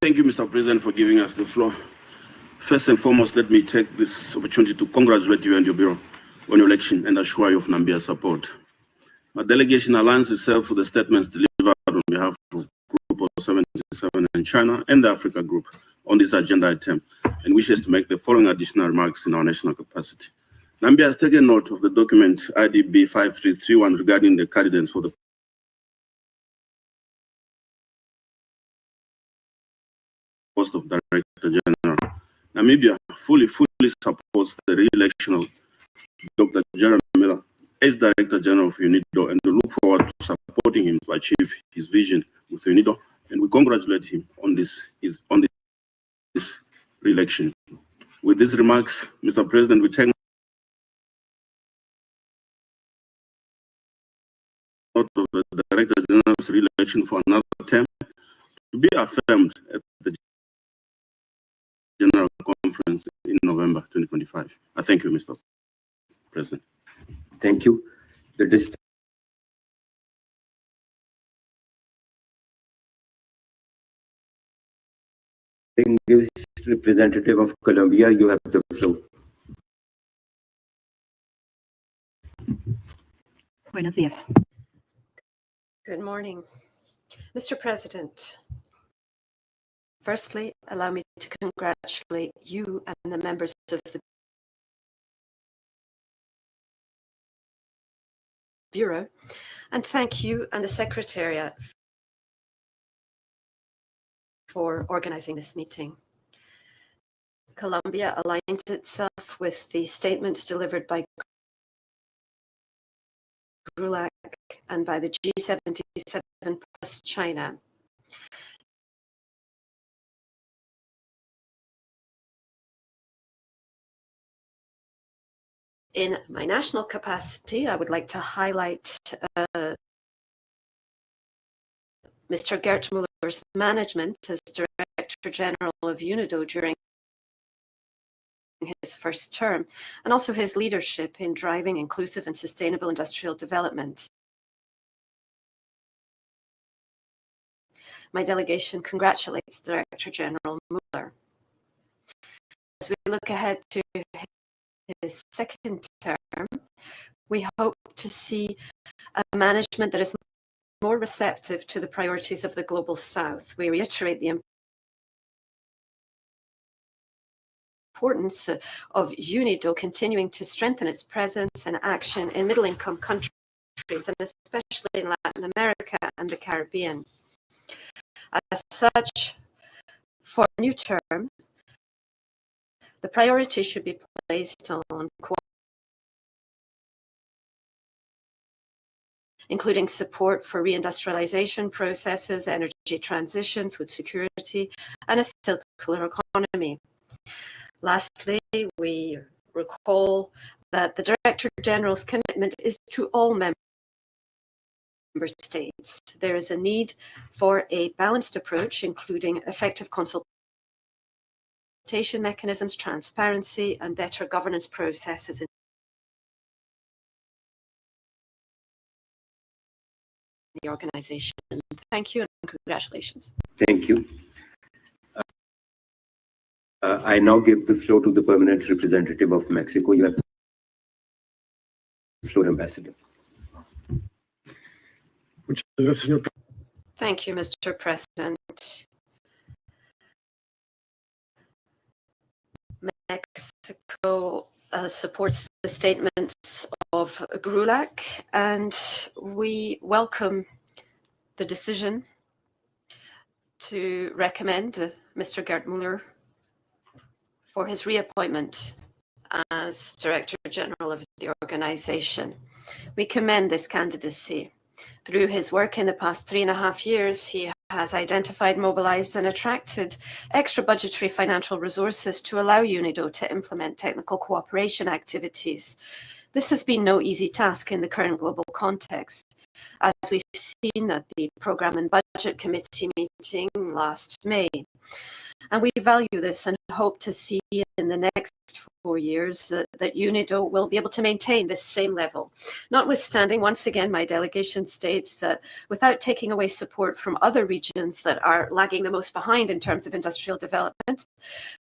Speaker 9: Thank you, Mr. President, for giving us the floor. First and foremost, let me take this opportunity to congratulate you and your Bureau on your election and assure you of Namibia's support. My delegation aligns itself with the statements delivered on behalf of Group of 77 and China and the Africa Group on this agenda item and wishes to make the following additional remarks in our national capacity. Namibia has taken note of the document IDB 5331 regarding the candidates for the post of Director General. Namibia fully supports the re-election of Dr. Jeremy Miller as Director General of UNIDO, and we look forward to supporting him to achieve his vision with UNIDO, and we congratulate him on this re-election. With these remarks, Mr. President, we take note of the Director General's re-election for another term to be affirmed at the General Conference in November 2025. I thank you, Mr. President.
Speaker 5: Thank you. The distinguished representative of Colombia, you have the floor.
Speaker 12: Buenos días.
Speaker 3: Good morning. Mr. President, firstly, allow me to congratulate you and the members of the Bureau, and thank you and the Secretariat for organizing this meeting. Colombia aligns itself with the statements delivered by GRULAC and by the G77 plus China. In my national capacity, I would like to highlight Mr. Gert Muller's management as Director General of UNIDO during his first term, and also his leadership in driving inclusive and sustainable industrial development. My delegation congratulates Director General Muller. As we look ahead to his second term, we hope to see a management that is more receptive to the priorities of the Global South. We reiterate the importance of UNIDO continuing to strengthen its presence and action in middle-income countries, and especially in Latin America and the Caribbean. As such, for a new term, the priority should be placed on including support for reindustrialization processes, energy transition, food security, and a circular economy. Lastly, we recall that the Director General's commitment is to all member states. There is a need for a balanced approach, including effective consultation mechanisms, transparency, and better governance processes in the organization. Thank you and congratulations.
Speaker 5: Thank you. I now give the floor to the permanent representative of Mexico. You have the floor, Ambassador.
Speaker 3: Thank you, Mr. President. Mexico supports the statements of GRULAC, and we welcome the decision to recommend Mr. Gerd Müller for his reappointment as Director General of the organization. We commend this candidacy. Through his work in the past 3.5 years, he has identified, mobilized, and attracted extra budgetary financial resources to allow UNIDO to implement technical cooperation activities. This has been no easy task in the current global context, as we've seen at the Program and Budget Committee meeting last May. And we value this and hope to see in the next 4 years that UNIDO will be able to maintain this same level. Notwithstanding, once again, my delegation states that without taking away support from other regions that are lagging the most behind in terms of industrial development,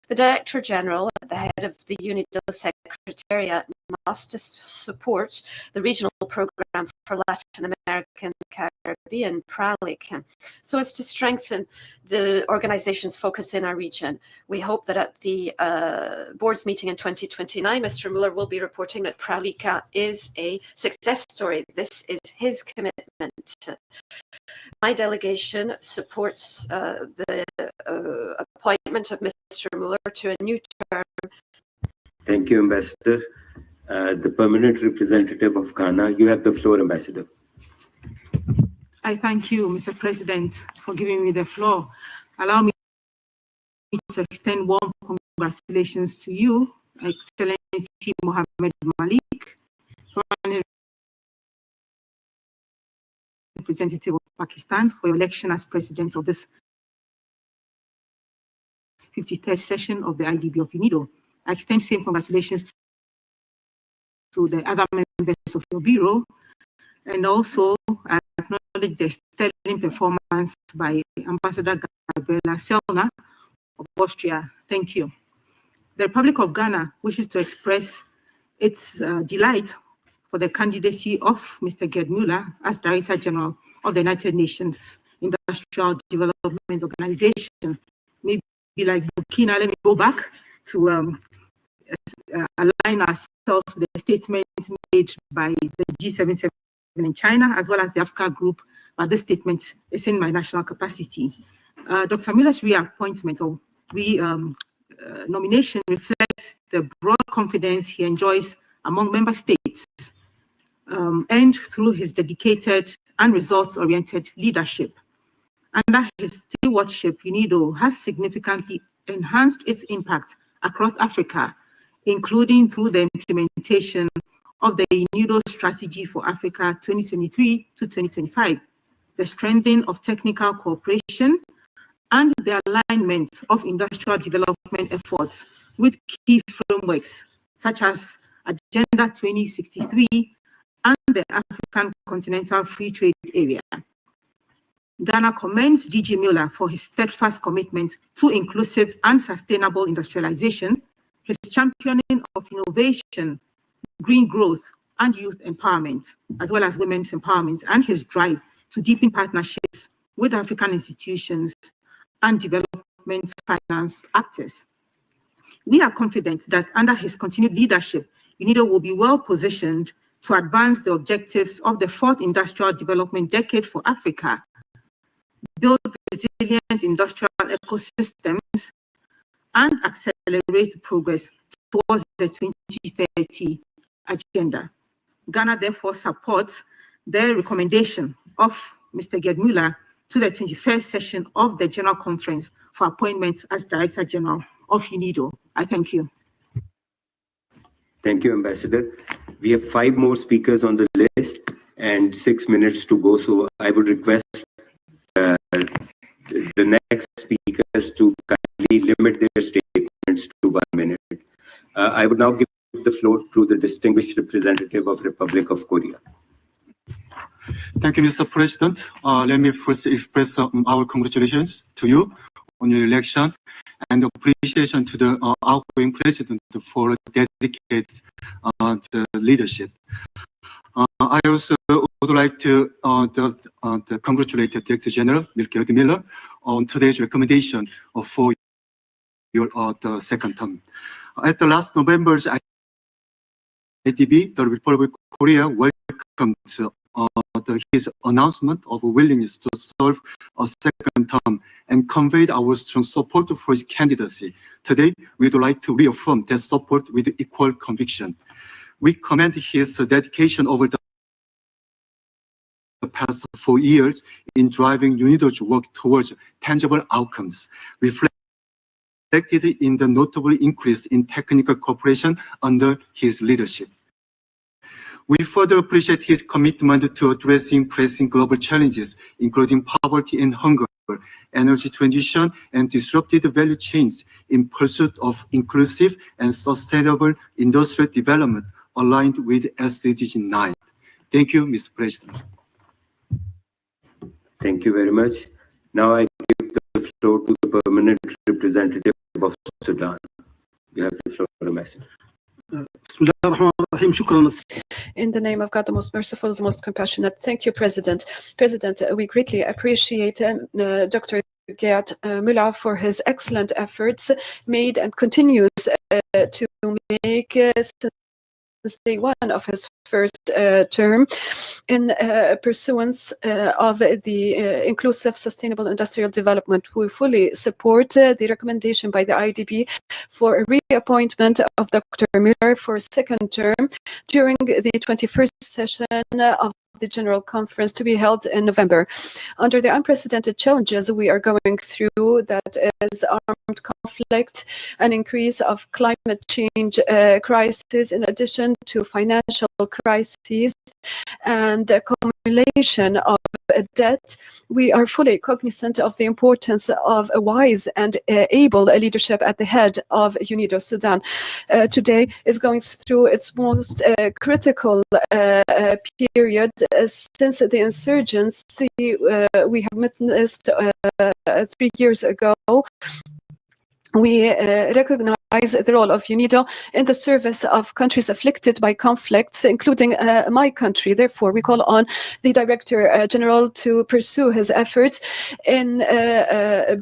Speaker 3: the Director General at the head of the UNIDO Secretariat must support the regional program for Latin America and the Caribbean, PRALIC, so as to strengthen the organization's focus in our region. We hope that at the board's meeting in 2029, Mr. Müller will be reporting that PRALICA is a success story. This is his commitment. My delegation supports the appointment of Mr. Müller to a new term.
Speaker 5: Thank you, Ambassador. The permanent representative of Ghana, you have the floor, Ambassador.
Speaker 8: I thank you, Mr. President, for giving me the floor. Allow me to extend warm congratulations to you, Excellency Mohammed Malik, representative of Pakistan, for your election as president of this 53rd session of the IDB of UNIDO. I extend same congratulations to the other members of your bureau, and also I acknowledge the sterling performance by Ambassador Gabriela Selner of Austria. Thank you. The Republic of Ghana wishes to express its delight for the candidacy of Mr. Gerd Müller as Director General of the United Nations Industrial Development Organization. Maybe like Burkina, let me go back to align ourselves with the statements made by the G77 in China, as well as the Africa Group, but this statement is in my national capacity. Dr. Müller's reappointment or nomination reflects the broad confidence he enjoys among member states and through his dedicated and results-oriented leadership. Under his stewardship, UNIDO has significantly enhanced its impact across Africa, including through the implementation of the UNIDO Strategy for Africa 2023 to 2025, the strengthening of technical cooperation, and the alignment of industrial development efforts with key frameworks such as Agenda 2063 and the African Continental Free Trade Area. Ghana commends DG Müller for his steadfast commitment to inclusive and sustainable industrialization, his championing of innovation, green growth, and youth empowerment, as well as women's empowerment, and his drive
Speaker 10: to deepen partnerships with African institutions and development finance actors. We are confident that under his continued leadership, UNIDO will be well positioned to advance the objectives of the fourth industrial development decade for Africa, build resilient industrial ecosystems, and accelerate progress towards the 2030 agenda. Ghana therefore supports the recommendation of Mr. Gerd Müller to the 21st session of the General Conference for appointment as Director General of UNIDO. I thank you.
Speaker 5: Thank you, Ambassador. We have 5 more speakers on the list and 6 minutes to go. So I would request the next speakers to kindly limit their statements to 1 minute. I would now give the floor to the distinguished representative of Republic of Korea.
Speaker 11: Thank you, Mr. President. Let me first express our congratulations to you on your election and appreciation to the outgoing president for dedicated leadership. I also would like to congratulate the Director General, Gerd Müller, on today's recommendation for your the second term. At the last November's IDB, the Republic of Korea welcomed his announcement of a willingness to serve a second term and conveyed our strong support for his candidacy. Today, we would like to reaffirm that support with equal conviction. We commend his dedication over the past 4 years in driving UNIDO's work towards tangible outcomes, reflected in the notable increase in technical cooperation under his leadership. We further appreciate his commitment to addressing pressing global challenges, including poverty and hunger, energy transition, and disrupted value chains in pursuit of inclusive and sustainable industrial development aligned with SDG 9. Thank you, Mr. President.
Speaker 5: Thank you very much. Now I give the floor to the permanent representative of Sudan. You have the floor, Ambassador.
Speaker 23: In the name of God, the most merciful, the most compassionate. Thank you, President. President, we greatly appreciate Dr. Gerd Müller for his excellent efforts made and continues to make since day one of his first term in pursuance of the inclusive sustainable industrial development. We fully support the recommendation by the IDB for a reappointment of Dr. Müller for a second term during the 21st session of the General Conference to be held in November. Under the unprecedented challenges we are going through, that is armed conflict, an increase of climate change crisis, in addition to financial crises and accumulation of debt, we are fully cognizant of the importance of a wise and able leadership at the head of UNIDO Sudan. Today is going through its most critical period since the insurgency we have witnessed 3 years ago. We recognize the role of UNIDO in the service of countries afflicted by conflicts, including my country. Therefore, we call on the Director General to pursue his efforts in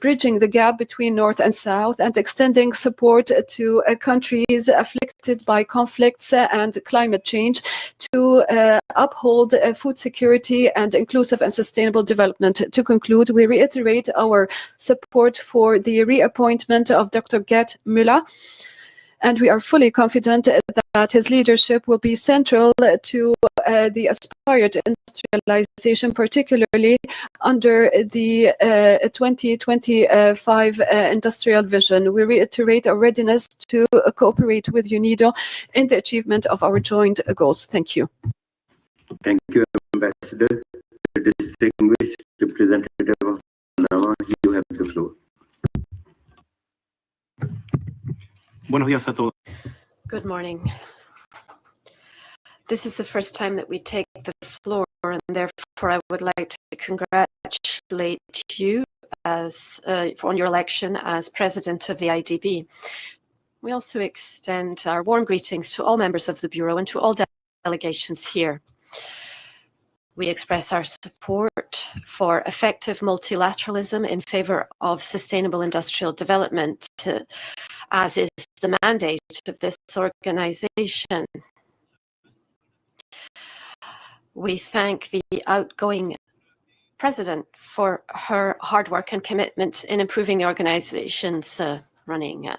Speaker 23: bridging the gap between North and South and extending support to countries afflicted by conflicts and climate change to uphold food security and inclusive and sustainable development. To conclude, we reiterate our support for the reappointment of Dr. Gerd Müller, and we are fully confident that his leadership will be central to the aspired industrialization, particularly under the 2025 industrial vision. We reiterate our readiness to cooperate with UNIDO in the achievement of our joint goals. Thank you.
Speaker 5: Thank you, Ambassador. The distinguished representative of Panama, you have the floor.
Speaker 3: Good morning. This is the first time that we take the floor, and therefore I would like to congratulate you on your election as President of the IDB. We also extend our warm greetings to all members of the Bureau and to all delegations here. We express our support for effective multilateralism in favor of sustainable industrial development, as is the mandate of this organization. We thank the outgoing president for her hard work and commitment in improving the organization's running.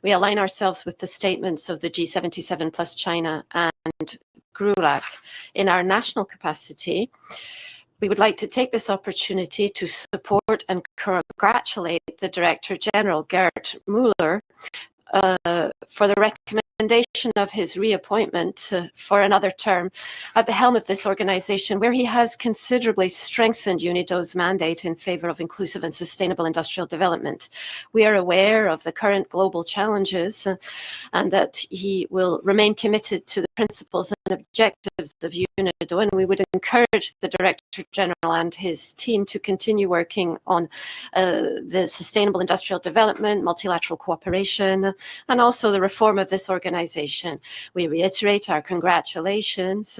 Speaker 3: We align ourselves with the statements of the G77 plus China and GRULAC. In our national capacity, we would like to take this opportunity to support and congratulate the Director General, Gerd Müller, for the recommendation of his reappointment for another term at the helm of this organization, where he has considerably strengthened UNIDO's mandate in favor of inclusive and sustainable industrial development. We are aware of the current global challenges and that he will remain committed to the principles and objectives of UNIDO, and we would encourage the Director General and his team to continue working on the sustainable industrial development, multilateral cooperation, and also the reform of this organization. We reiterate our congratulations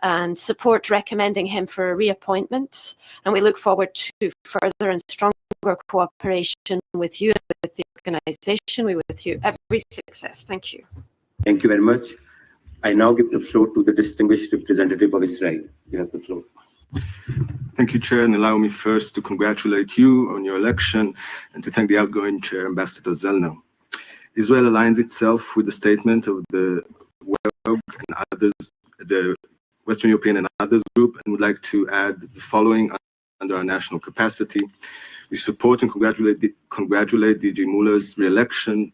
Speaker 3: and support recommending him for a reappointment, and we look forward to further and stronger cooperation with you and with the organization. We wish you every success. Thank you.
Speaker 5: Thank you very much. I now give the floor to the distinguished representative of Israel. You have the floor.
Speaker 13: Thank you, Chair, and allow me first to congratulate you on your election and to thank the outgoing Chair, Ambassador Zellner. Israel aligns itself with the statement of the WEOG and others, the Western European and others group, and would like to add the following under our national capacity. We support and congratulate DG Muller's re-election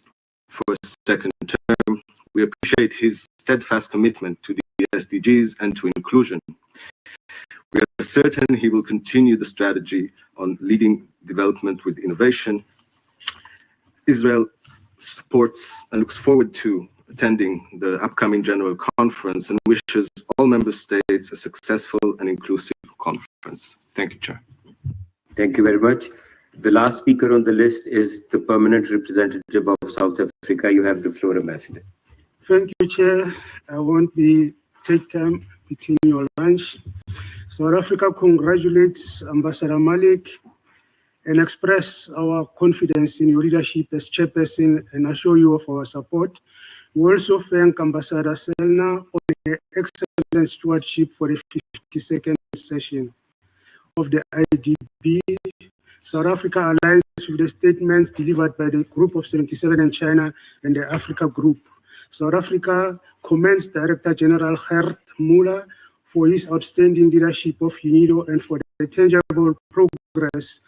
Speaker 13: for a second term. We appreciate his steadfast commitment to the SDGs and to inclusion. We are certain he will continue the strategy on leading development with innovation. Israel supports and looks forward to attending the upcoming General Conference and wishes all member states a successful and inclusive conference. Thank you, Chair.
Speaker 5: Thank you very much. The last speaker on the list is the permanent representative of South Africa. You have the floor, Ambassador.
Speaker 14: Thank you, Chair. I won't take time between your lunch. South Africa congratulates Ambassador Malik and express our confidence in your leadership as chairperson and assure you of our support. We also thank Ambassador Zellner on her excellent stewardship for the 52nd session of the IDB. South Africa aligns with the statements delivered by the Group of 77 and China and the Africa Group. South Africa commends Director General Gerd Müller for his outstanding leadership of UNIDO and for the tangible progress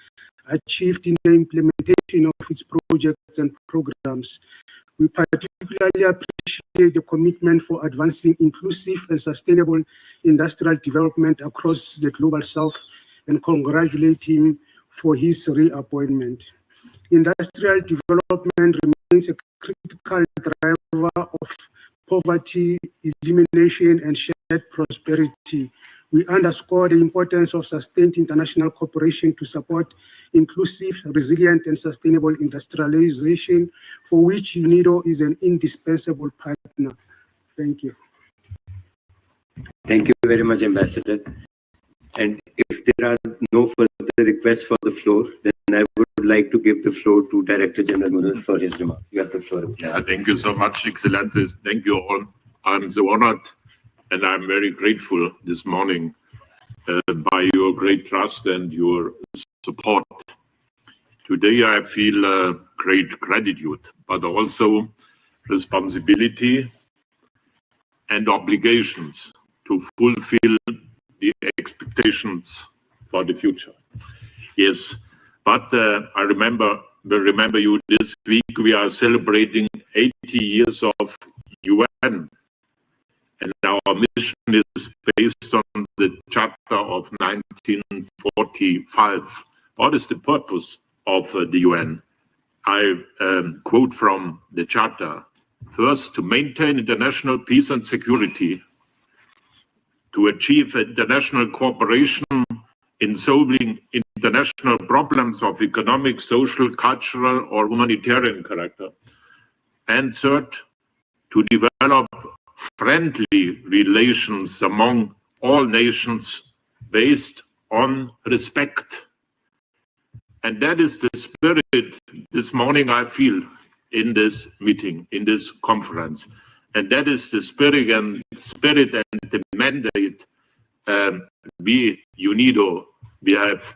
Speaker 14: achieved in the implementation of its projects and programs. We particularly appreciate the commitment for advancing inclusive and sustainable industrial development across the Global South and congratulate him for his reappointment. Industrial development remains a critical driver of poverty elimination and shared prosperity. We underscore the importance of sustained international cooperation to support inclusive, resilient, and sustainable industrialization, for which UNIDO is an indispensable partner. Thank you.
Speaker 5: Thank you very much, Ambassador. And if there are no further requests for the floor, then I would like to give the floor to Director General Müller for his remarks. You have the floor.
Speaker 6: Yeah, thank you so much, Excellencies. Thank you all. I'm so honored and I'm very grateful this morning by your great trust and your support. Today I feel great gratitude, but also responsibility and obligations to fulfill the expectations for the future. Yes, but I remember you this week. We are celebrating 80 years of UN, and our mission is based on the Charter of 1945. What is the purpose of the UN? I quote from the Charter. First, to maintain international peace and security, to achieve international cooperation in solving international problems of economic, social, cultural, or humanitarian character. And third, to develop friendly relations among all nations based on respect. And that is the spirit this morning I feel in this meeting, in this conference. And that is the spirit and the mandate we, UNIDO, we have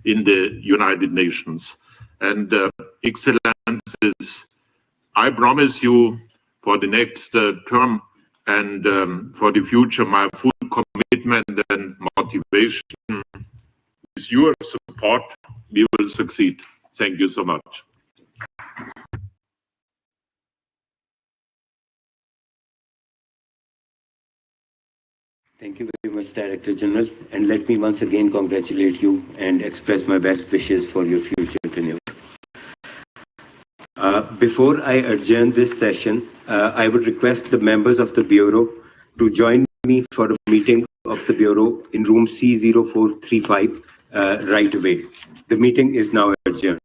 Speaker 6: in the United Nations. And Excellencies, I promise you for the next term and for the future, my full commitment and motivation. With your support, we will succeed. Thank you so much.
Speaker 5: Thank you very much, Director General. And let me once again congratulate you and express my best wishes for your future tenure. Before I adjourn this session, I would request the members of the Bureau to join me for a meeting of the Bureau in room C0435 right away. The meeting is now adjourned.